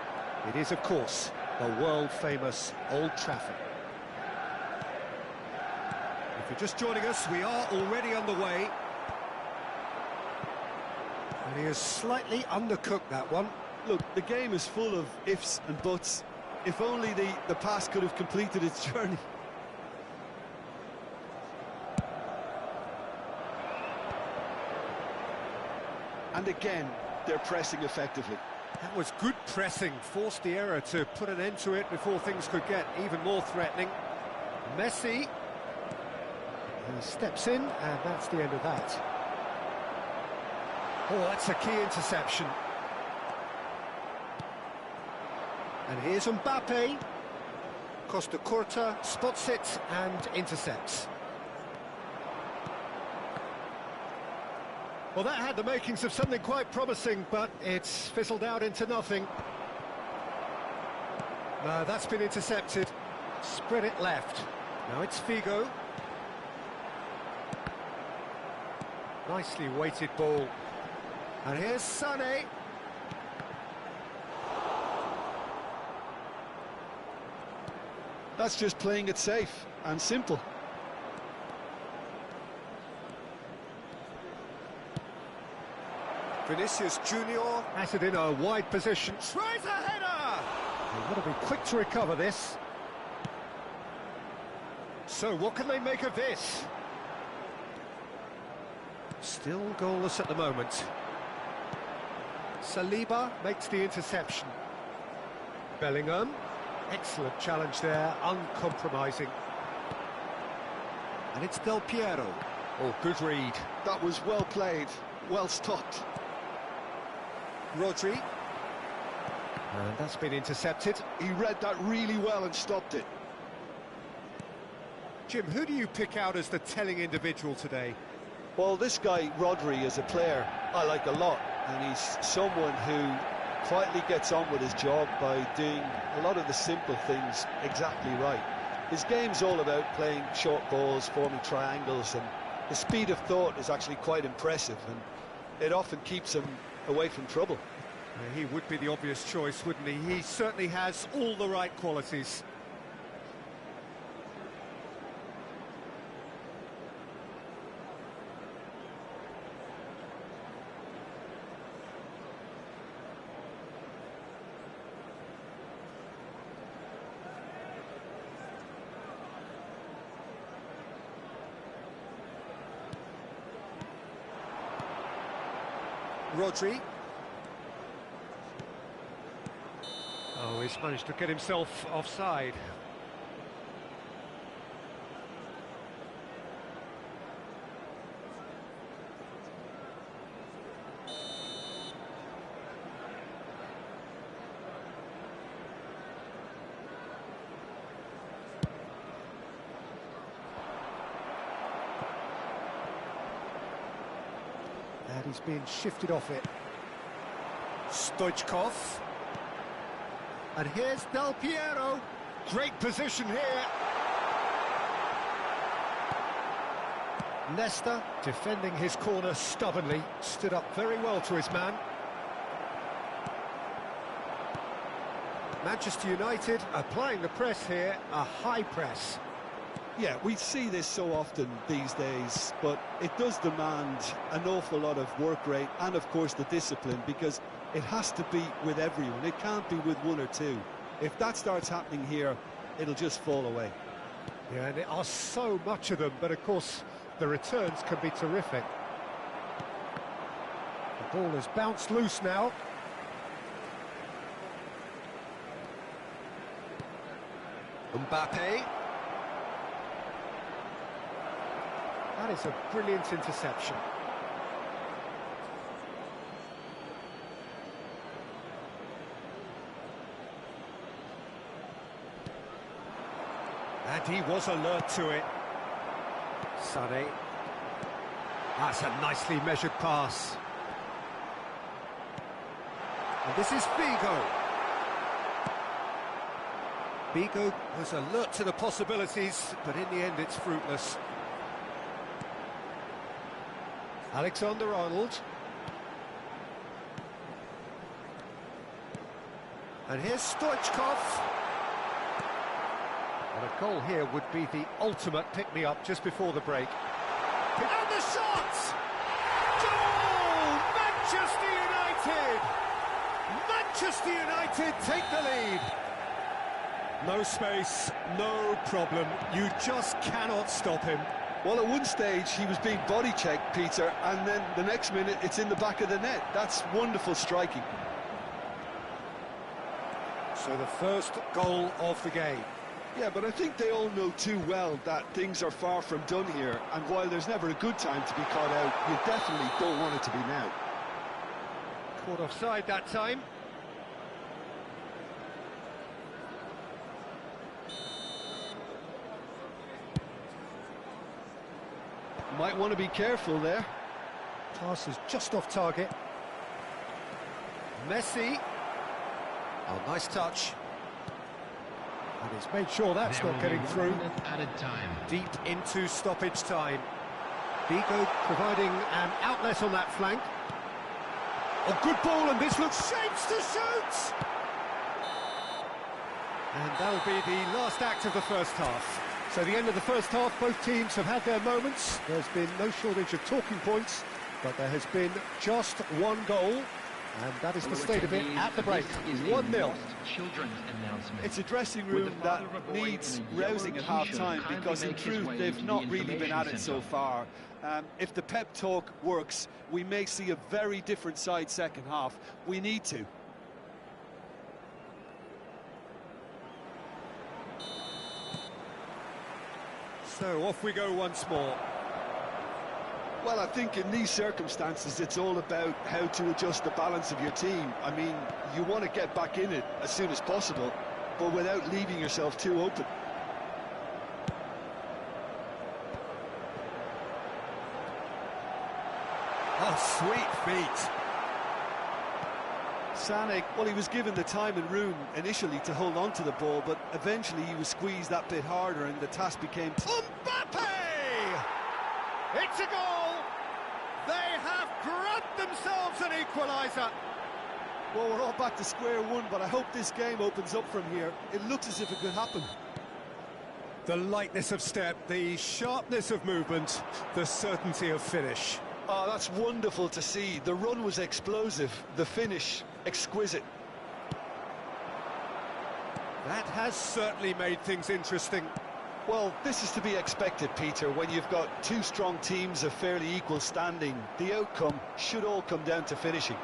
It is, of course, the world-famous Old Trafford. If you're just joining us, we are already underway. And he has slightly undercooked that one.
Look, the game is full of ifs and buts. If only the pass could have completed its journey. And again, they're pressing effectively.
That was good pressing, forced the error to put an end to it before things could get even more threatening. Messi, he steps in, and that's the end of that. Oh, that's a key interception. And here's Mbappe. Costa Curta spots it and intercepts. Well, that had the makings of something quite promising, but it's fizzled out into nothing. No, that's been intercepted. Spread it left. Now it's Figo. Nicely weighted ball. And here's Sané.
That's just playing it safe and simple.
Vinicius Junior has it in a wide position. Tries a header! They've got to be quick to recover this. So what can they make of this? Still goalless at the moment. Saliba makes the interception. Bellingham, excellent challenge there, uncompromising. And it's Del Piero. Oh, good read.
That was well played, well stopped.
Rodri. And that's been intercepted.
He read that really well and stopped it.
Jim, who do you pick out as the telling individual today?
Well, this guy, Rodri, is a player I like a lot. And he's someone who quietly gets on with his job by doing a lot of the simple things exactly right. His game's all about playing short balls, forming triangles, and the speed of thought is actually quite impressive, and it often keeps him away from trouble.
He would be the obvious choice, wouldn't he? He certainly has all the right qualities. Rodri. Oh, he's managed to get himself offside. And he's being shifted off it. Stoichkov. And here's Del Piero. Great position here. Nesta, defending his corner stubbornly, stood up very well to his man. Manchester United applying the press here, a high press.
Yeah, we see this so often these days, but it does demand an awful lot of work rate and, of course, the discipline, because it has to be with everyone. It can't be with one or two. If that starts happening here, it'll just fall away.
Yeah, and there are so much of them, but, of course, the returns can be terrific. The ball has bounced loose now. Mbappe. That is a brilliant interception. And he was alert to it. Sané. That's a nicely measured pass. And this is Vigo. Vigo was alert to the possibilities, but in the end it's fruitless. Alexander-Arnold. And here's Stoichkov. And a goal here would be the ultimate pick-me-up just before the break. And the shot! Goal! Manchester United! Manchester United take the lead. No space, no problem. You just cannot stop him.
Well, at one stage he was being body-checked, Peter, and then the next minute it's in the back of the net. That's wonderful striking.
So the first goal of the game.
Yeah, but I think they all know too well that things are far from done here, and while there's never a good time to be caught out, you definitely don't want it to be now.
Caught offside that time.
Might want to be careful there.
Pass is just off target. Messi. Oh, nice touch. And he's made sure that's not getting through.
Added time.
Deep into stoppage time. Vigo providing an outlet on that flank. Oh, good ball, and this looks shapes to shoot! And that'll be the last act of the first half. So the end of the first half, both teams have had their moments. There's been no shortage of talking points, but there has been just one goal, and that is the state of it at the break. 1-0.
It's a dressing room that needs rousing at half-time, because in truth they've not really been at it so far. If the pep talk works, we may see a very different side second half. We need to.
So off we go once more.
Well, I think in these circumstances it's all about how to adjust the balance of your team. I mean, you want to get back in it as soon as possible, but without leaving yourself too open.
Oh, sweet feet.
Sané, well, he was given the time and room initially to hold on to the ball, but eventually he was squeezed that bit harder and the task became...
Mbappe! It's a goal! They have grabbed themselves an equaliser.
Well, we're all back to square one, but I hope this game opens up from here. It looks as if it could happen.
The lightness of step, the sharpness of movement, the certainty of finish.
Oh, that's wonderful to see. The run was explosive, the finish exquisite.
That has certainly made things interesting.
Well, this is to be expected, Peter, when you've got two strong teams of fairly equal standing. The outcome should all come down to finishing.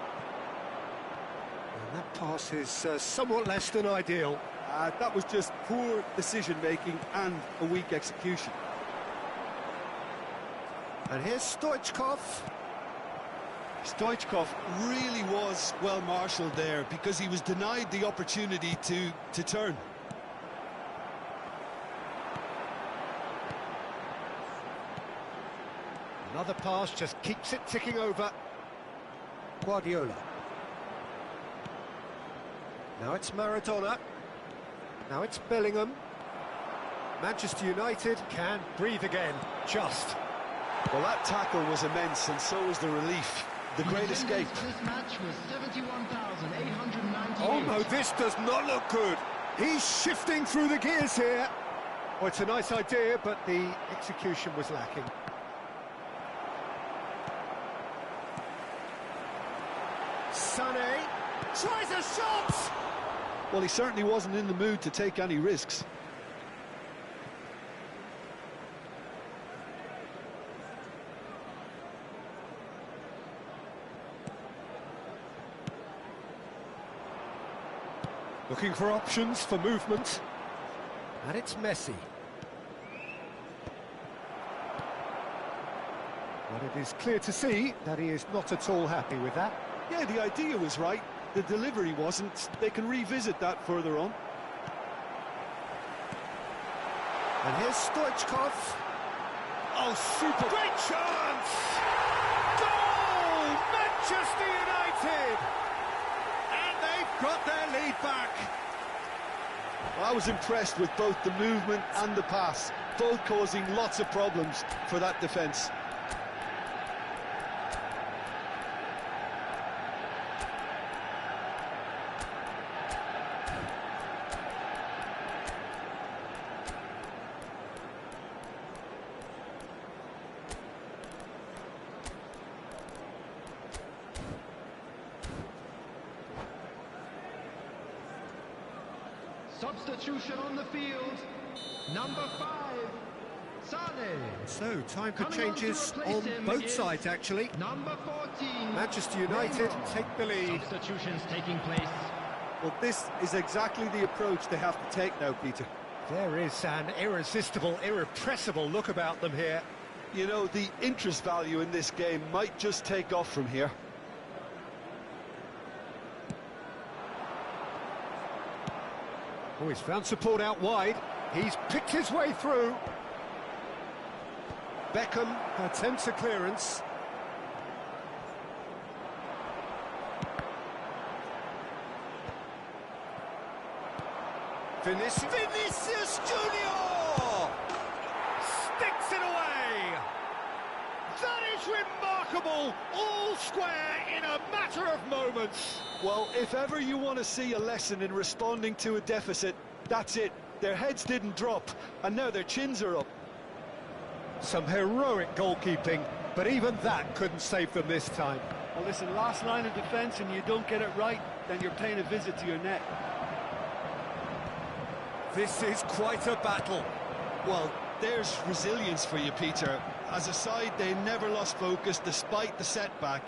And that pass is somewhat less than ideal.
That was just poor decision-making and a weak execution.
And here's Stoichkov.
Stoichkov really was well marshalled there, because he was denied the opportunity to turn.
Another pass just keeps it ticking over. Guardiola. Now it's Maradona. Now it's Bellingham. Manchester United can breathe again, just.
Well, that tackle was immense, and so was the relief. The great escape.
This match was 71,898.
Oh no, this does not look good. He's shifting through the gears here. Oh, it's a nice idea, but the execution was lacking. Sané tries a shot!
Well, he certainly wasn't in the mood to take any risks.
Looking for options for movement. And it's Messi. But it is clear to see that he is not at all happy with that.
Yeah, the idea was right. The delivery wasn't. They can revisit that further on.
And here's Stoichkov. Oh, super. Great chance! Goal! Manchester United! And got their lead back.
I was impressed with both the movement and the pass, both causing lots of problems for that defence.
Substitution on the field. Number 5, Sane.
So, time for
Coming on to
changes
replace
on
him
both
is
sides, actually.
Number 14.
Manchester United
Neymar.
take the lead.
Substitutions taking place.
Well, this is exactly the approach they have to take now, Peter.
There is an irresistible, irrepressible look about them here.
You know, the interest value in this game might just take off from here.
Oh, he's found support out wide. He's picked his way through. Beckham attempts a clearance. Vinicius Junior sticks it away. That is remarkable. All square in a matter of moments.
Well, if ever you want to see a lesson in responding to a deficit, that's it. Their heads didn't drop, and now their chins are up.
Some heroic goalkeeping, but even that couldn't save them this time.
Well, listen, last line of defence and you don't get it right, then you're paying a visit to your net.
This is quite a battle.
Well, there's resilience for you, Peter. As a side, they never lost focus despite the setback,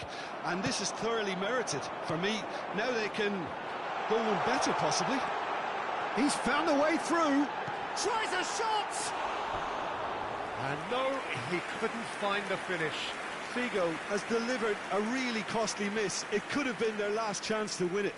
and this is thoroughly merited. For me, now they can go on better, possibly.
He's found a way through. Tries a shot! And no, he couldn't find the finish.
Figo has delivered a really costly miss. It could have been their last chance to win it.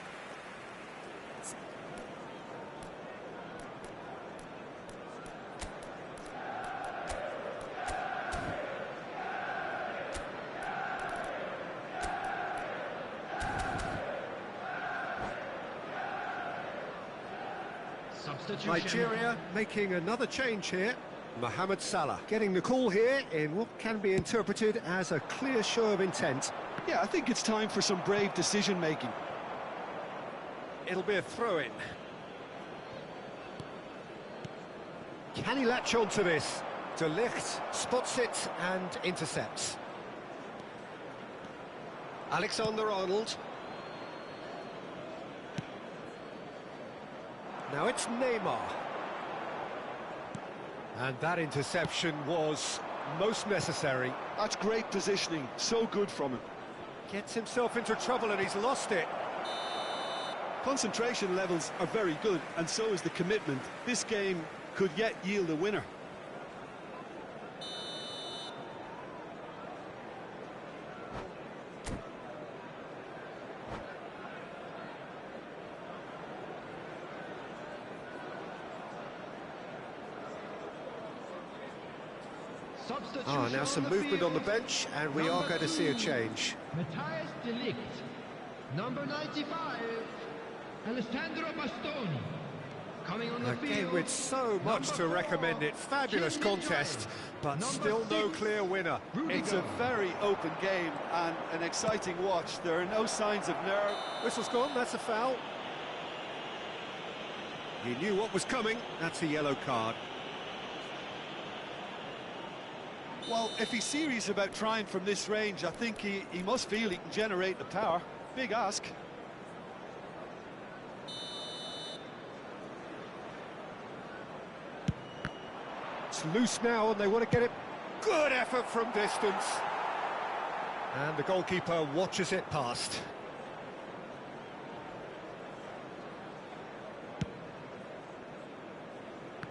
Nigeria making another change here. Mohamed Salah getting the call here in what can be interpreted as a clear show of intent.
Yeah, I think it's time for some brave decision-making.
It'll be a throw-in. Can he latch on to this? De Ligt spots it and intercepts. Alexander-Arnold. Now it's Neymar. And that interception was most necessary.
That's great positioning, so good from him.
Gets himself into trouble and he's lost it.
Concentration levels are very good, and so is the commitment. This game could yet yield a winner.
Now some movement on the bench, and we are going to see a change.
Matthias De Ligt. Number 95, Alessandro Bastoni. Coming on the field.
Again, with so much to recommend it. Fabulous contest, but still no clear winner.
It's a very open game and an exciting watch. There are no signs of nerve.
Whistle's gone, that's a foul. He knew what was coming, that's a yellow card.
Well, if he's serious about trying from this range, I think he must feel he can generate the power. Big ask.
It's loose now and they want to get it. Good effort from distance. And the goalkeeper watches it past.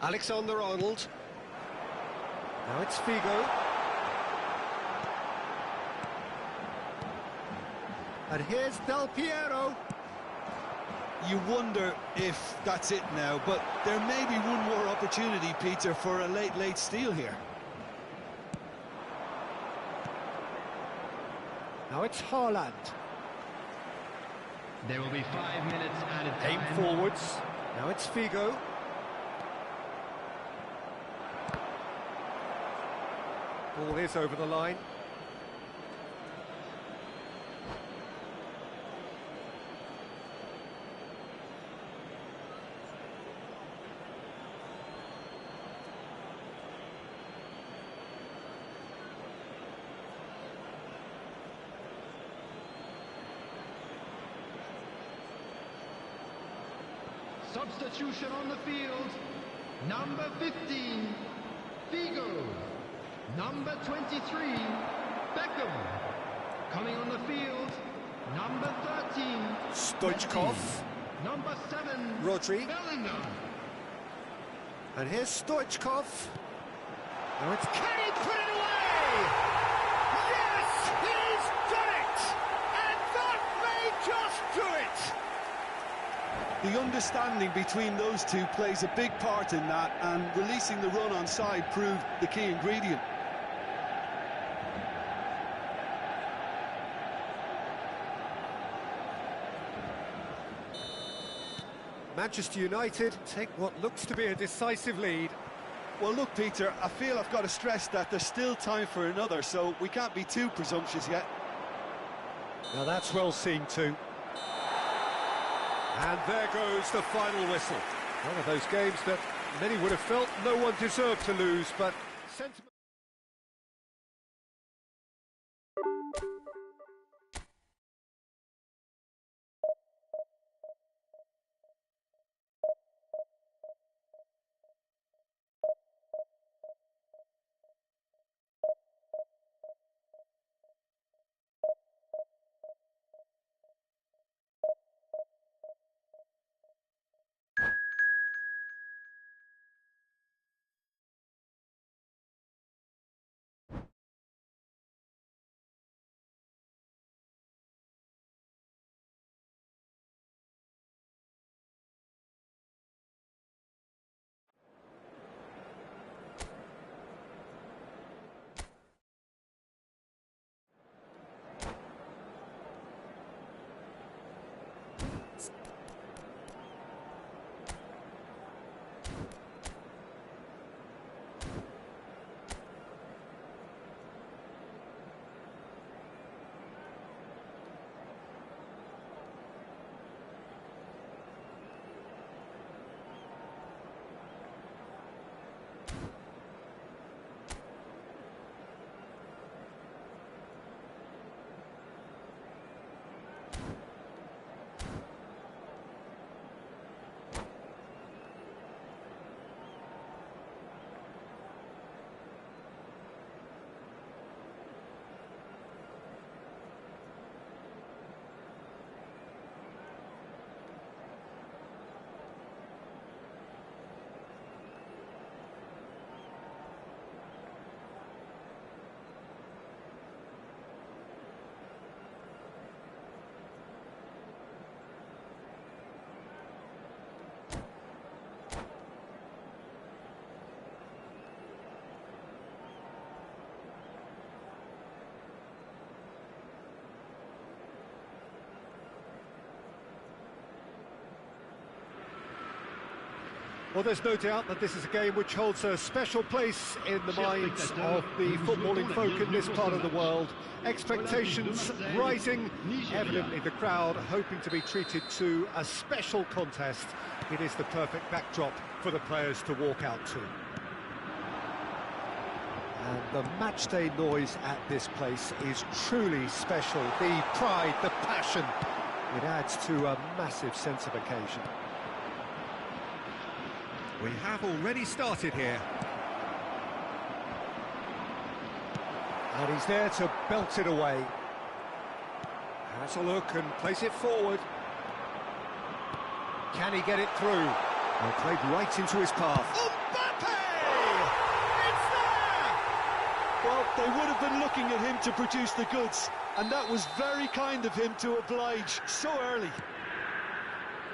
Alexander-Arnold. Now it's Figo. And here's Del Piero.
You wonder if that's it now, but there may be one more opportunity, Peter, for a late steal here.
Now it's Haaland.
There will be 5 minutes added
Aim
time.
forwards. Now it's Figo. Ball is over the line.
Substitution on the field. Number 15, Figo. Number 23, Beckham. Coming on the field, number 13,
Stoichkov.
Messi. Number 7,
Rodri.
Bellingham.
And here's Stoichkov. Now it's... Can he put it away? Yes, he's done it! And that may just do it!
The understanding between those two plays a big part in that, and releasing the run on side proved the key ingredient.
Manchester United take what looks to be a decisive lead.
Well, look, Peter, I feel I've got to stress that there's still time for another, so we can't be too presumptuous yet.
Now that's well seen too. And there goes the final whistle. One of those games that many would have felt no one deserved to lose, but sentiment... Well, there's no doubt that this is a game which holds a special place in the minds of the footballing folk in this part of the world. Expectations rising, evidently the crowd hoping to be treated to a special contest. It is the perfect backdrop for the players to walk out to. And the matchday noise at this place is truly special. The pride, the passion, it adds to a massive sense of occasion. We have already started here. And he's there to belt it away. Has a look and plays it forward. Can he get it through? Well, played right into his path. Mbappe! It's there!
Well, they would have been looking at him to produce the goods, and that was very kind of him to oblige so early.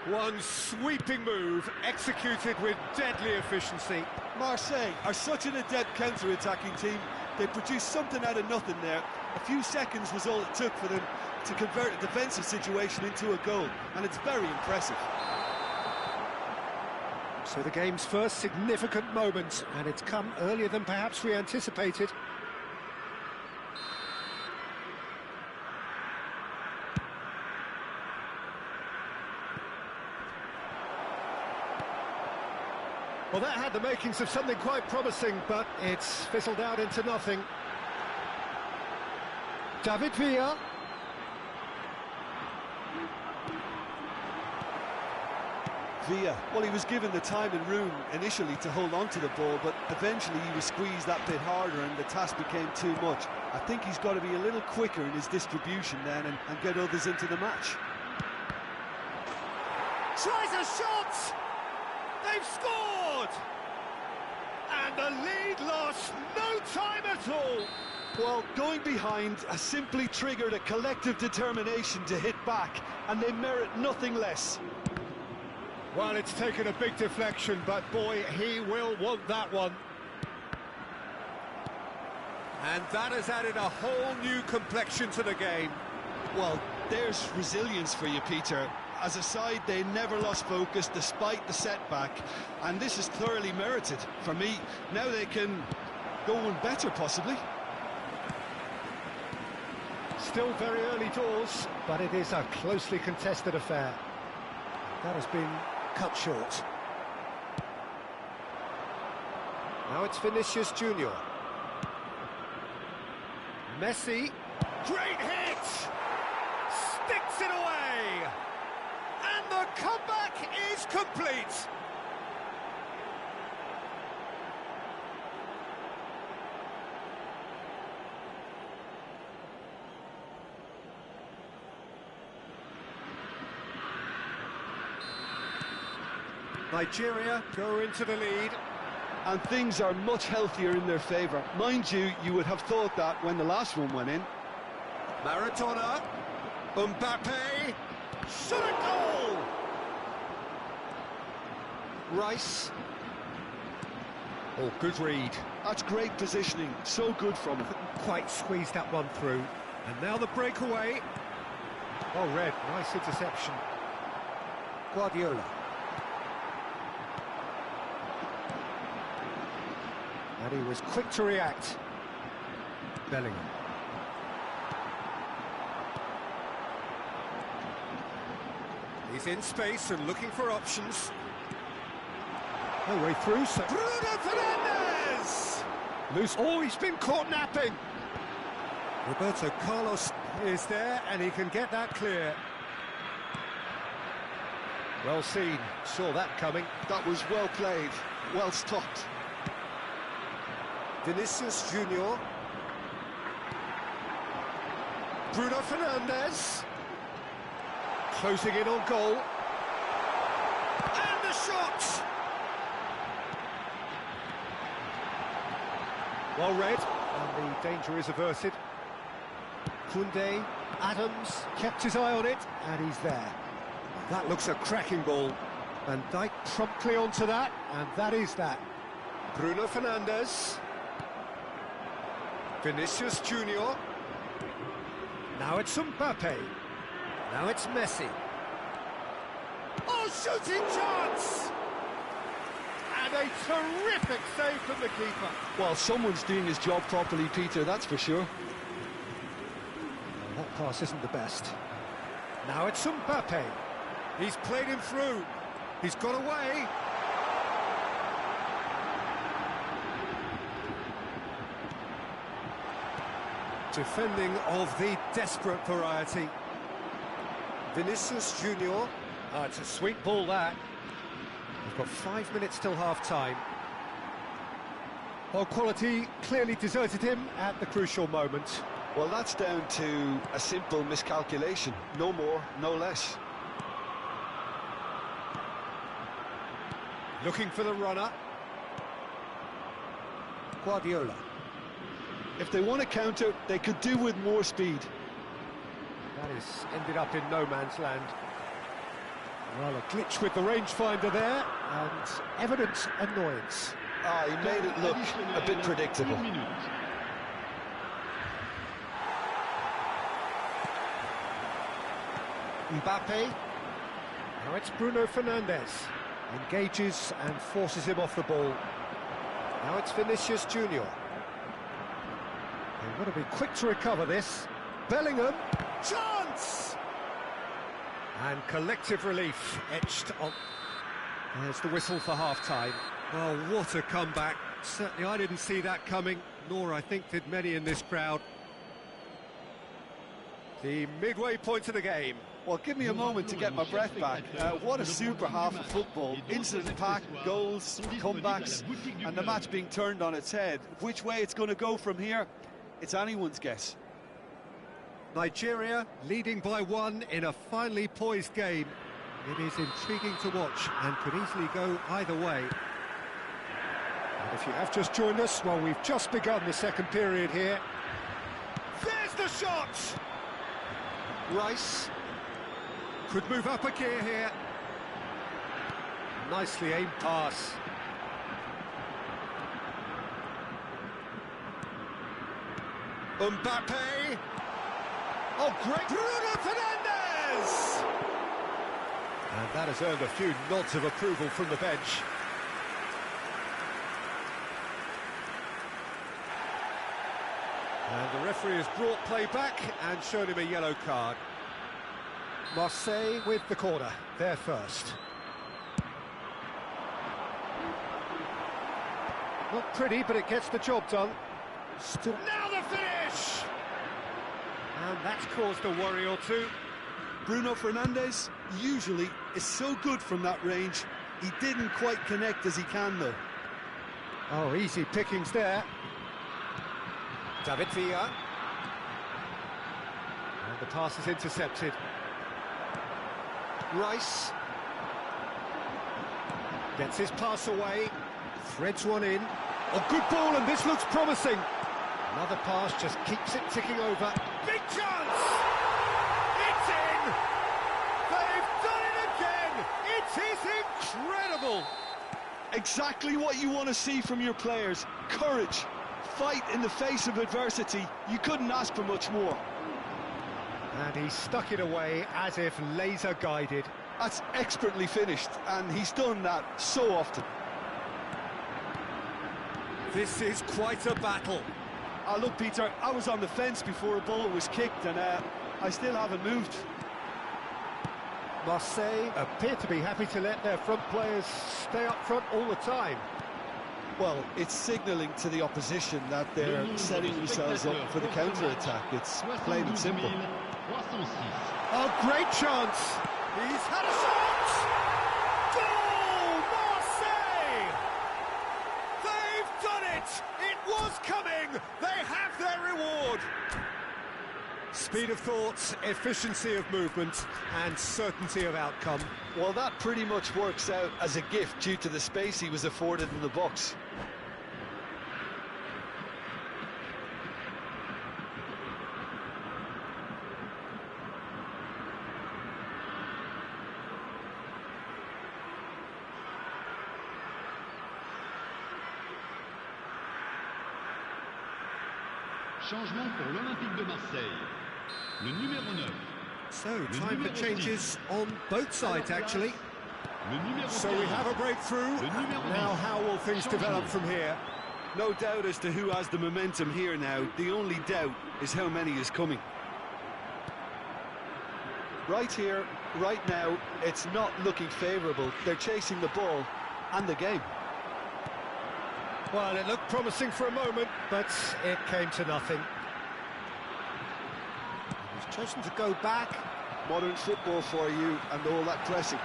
One sweeping move, executed with deadly efficiency.
Marseille are such an adept counter-attacking team. They produced something out of nothing there. A few seconds was all it took for them to convert a defensive situation into a goal, and it's very impressive.
So the game's first significant moment, and it's come earlier than perhaps we anticipated. Well, that had the makings of something quite promising, but it's fizzled out into nothing. David Villa.
Villa, well, he was given the time and room initially to hold on to the ball, but eventually he was squeezed that bit harder and the task became too much. I think he's got to be a little quicker in his distribution then and get others into the match.
Tries a shot! They've scored! And the lead lost no time at all.
Well, going behind has simply triggered a collective determination to hit back, and they merit nothing less.
Well, it's taken a big deflection, but boy, he will want that one. And that has added a whole new complexion to the game.
Well, there's resilience for you, Peter. As a side, they never lost focus despite the setback, and this is thoroughly merited. For me, now they can go one better, possibly.
Still very early doors, but it is a closely contested affair. That has been cut short. Now it's Vinicius Junior. Messi, great hit! Sticks it away! And the comeback is complete! Nigeria go into the lead.
And things are much healthier in their favour. Mind you, you would have thought that when the last one went in.
Maradona, Mbappe, shot a goal! Rice. Oh, good read.
That's great positioning, so good from him.
Couldn't quite squeeze that one through. And now the breakaway. Oh, Red, nice interception. Guardiola. And he was quick to react. Bellingham. He's in space and looking for options. No way through, so... Bruno Fernandes! Loose. Oh, he's been caught napping. Roberto Carlos is there, and he can get that clear. Well seen. Saw that coming.
That was well played, well stopped.
Vinicius Junior. Bruno Fernandes. Closing in on goal. And the shot! Well read, and the danger is averted. Koundé, Adams, kept his eye on it, and he's there. That looks a cracking ball. Van Dijk promptly onto that, and that is that. Bruno Fernandes. Vinicius Junior. Now it's Mbappe. Now it's Messi. Oh, shooting chance! And a terrific save from the keeper.
Well, someone's doing his job properly, Peter, that's for sure.
Well, that pass isn't the best. Now it's Mbappe. He's played him through. He's got away. Defending of the desperate variety. Vinicius Junior. Oh, it's a sweet ball, that. We've got 5 minutes till half-time. Well, quality clearly deserted him at the crucial moment.
Well, that's down to a simple miscalculation. No more, no less.
Looking for the runner. Guardiola.
If they want to counter, they could do with more speed.
That has ended up in no man's land. Well, a glitch with the rangefinder there, and evident annoyance.
Ah, he made it look a bit predictable.
Mbappe. Now it's Bruno Fernandes. Engages and forces him off the ball. Now it's Vinicius Junior. They want to be quick to recover this. Bellingham. Chance! And collective relief etched on. There's the whistle for half-time. Oh, what a comeback. Certainly I didn't see that coming, nor I think did many in this crowd. The midway point of the game.
Well, give me a moment to get my breath back. What a super half of football. Incident-packed, goals, comebacks, and the match being turned on its head. Which way it's going to go from here, it's anyone's guess.
Nigeria leading by 1 in a finely poised game. It is intriguing to watch and could easily go either way. And if you have just joined us, well, we've just begun the second period here. There's the shot! Rice could move up a gear here. Nicely aimed pass. Mbappe. Oh, great! Bruno Fernandes! And that has earned a few nods of approval from the bench. And the referee has brought play back and shown him a yellow card. Marseille with the corner, there first. Not pretty, but it gets the job done. Now the finish! And that's caused a worry or two.
Bruno Fernandes usually is so good from that range. He didn't quite connect as he can, though.
Oh, easy pickings there. David Villa. And the pass is intercepted. Rice. Gets his pass away. Threads one in. Oh, good ball, and this looks promising. Another pass just keeps it ticking over. Big chance! It's in! They've done it again! It is incredible!
Exactly what you want to see from your players. Courage. Fight in the face of adversity. You couldn't ask for much more.
And he stuck it away as if laser guided.
That's expertly finished, and he's done that so often.
This is quite a battle.
Look, Peter, I was on the fence before a ball was kicked, and I still haven't moved.
Marseille appear to be happy to let their front players stay up front all the time.
Well, it's signalling to the opposition that they're setting themselves up for the counter-attack. It's plain and simple.
Oh, great chance! He's had a shot! Goal! Marseille! They've done it! It was coming! They have their reward! Speed of thought, efficiency of movement, and certainty of outcome.
Well, that pretty much works out as a gift due to the space he was afforded in the box.
Changement pour l'Olympique de Marseille. Le numéro 9.
So, time for changes on both sides, actually. So we have a breakthrough. Now, how will things develop from here?
No doubt as to who has the momentum here now. The only doubt is how many is coming. Right here, right now, it's not looking favourable. They're chasing the ball and the game.
Well, it looked promising for a moment, but it came to nothing. He's chosen to go back.
Modern football for you and all that pressing.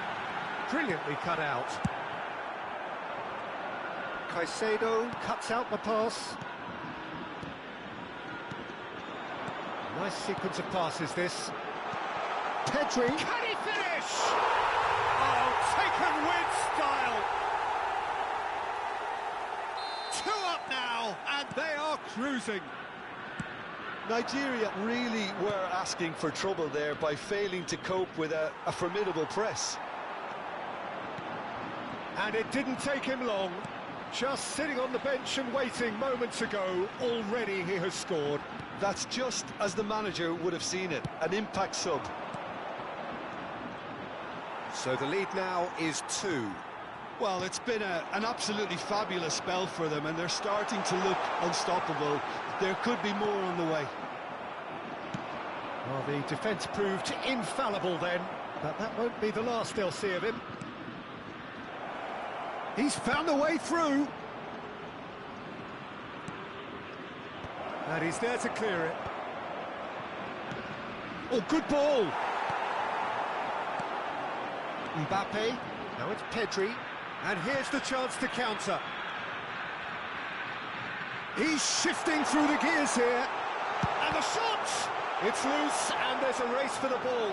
Brilliantly cut out. Caicedo cuts out the pass. Nice sequence of passes, this. Pedri. Can he finish? Oh, taken with style. 2 up now, and they are cruising.
Nigeria really were asking for trouble there by failing to cope with a formidable press.
And it didn't take him long. Just sitting on the bench and waiting moments ago, already he has scored.
That's just as the manager would have seen it, an impact sub.
So the lead now is 2.
Well, it's been an absolutely fabulous spell for them, and they're starting to look unstoppable. There could be more on the way.
Well, the defence proved infallible then, but that won't be the last they'll see of him. He's found a way through. And he's there to clear it. Oh, good ball. Mbappe, now it's Pedri, and here's the chance to counter. He's shifting through the gears here, and the shot! It's loose, and there's a race for the ball.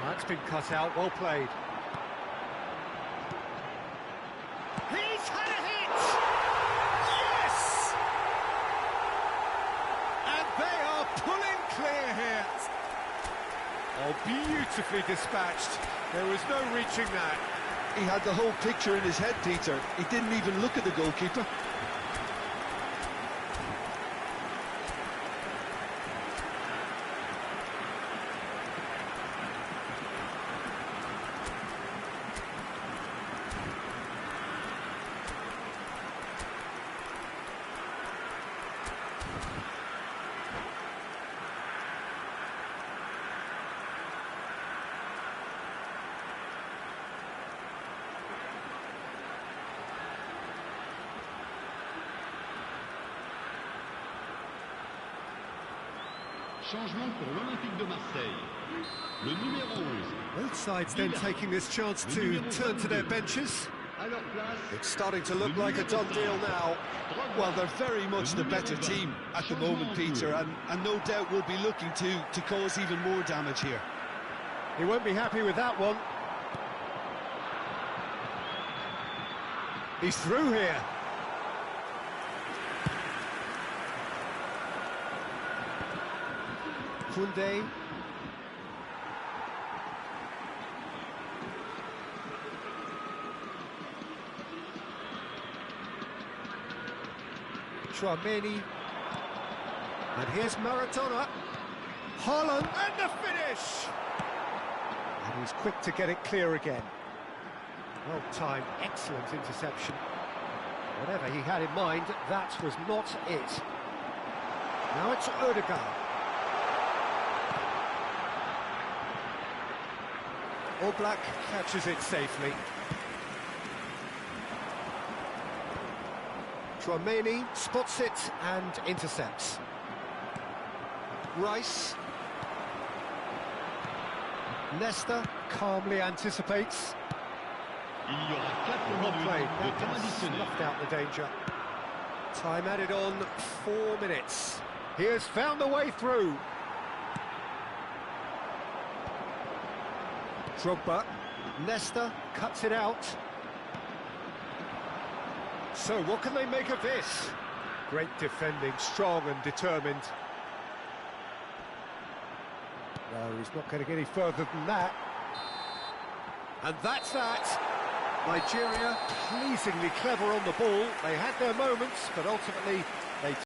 That's been cut out, well played. He's had a hit! Yes! And they are pulling clear here. Oh, beautifully dispatched. There was no reaching that.
He had the whole picture in his head, Peter. He didn't even look at the goalkeeper.
Changement pour l'Olympique de Marseille. Le numéro 11.
Both sides then taking this chance to turn to their benches. It's starting to look like a done deal now.
Well, they're very much the better team at the moment, Peter, and no doubt will be looking to cause even more damage here.
He won't be happy with that one. He's through here. Koundé. Chouameni. And here's Maradona. Haaland, and the finish! And he's quick to get it clear again. Well timed, excellent interception. Whatever he had in mind, that was not it. Now it's Odegaard. Black catches it safely. Chouameni spots it and intercepts. Rice. Nesta calmly anticipates. Well played, that snuffed out the danger. Time added on, 4 minutes. He has found a way through. Drogba, Nesta cuts it out. So what can they make of this? Great defending, strong and determined. No, he's not going to get any further than that. And that's that. Nigeria pleasingly clever on the ball. They had their moments, but ultimately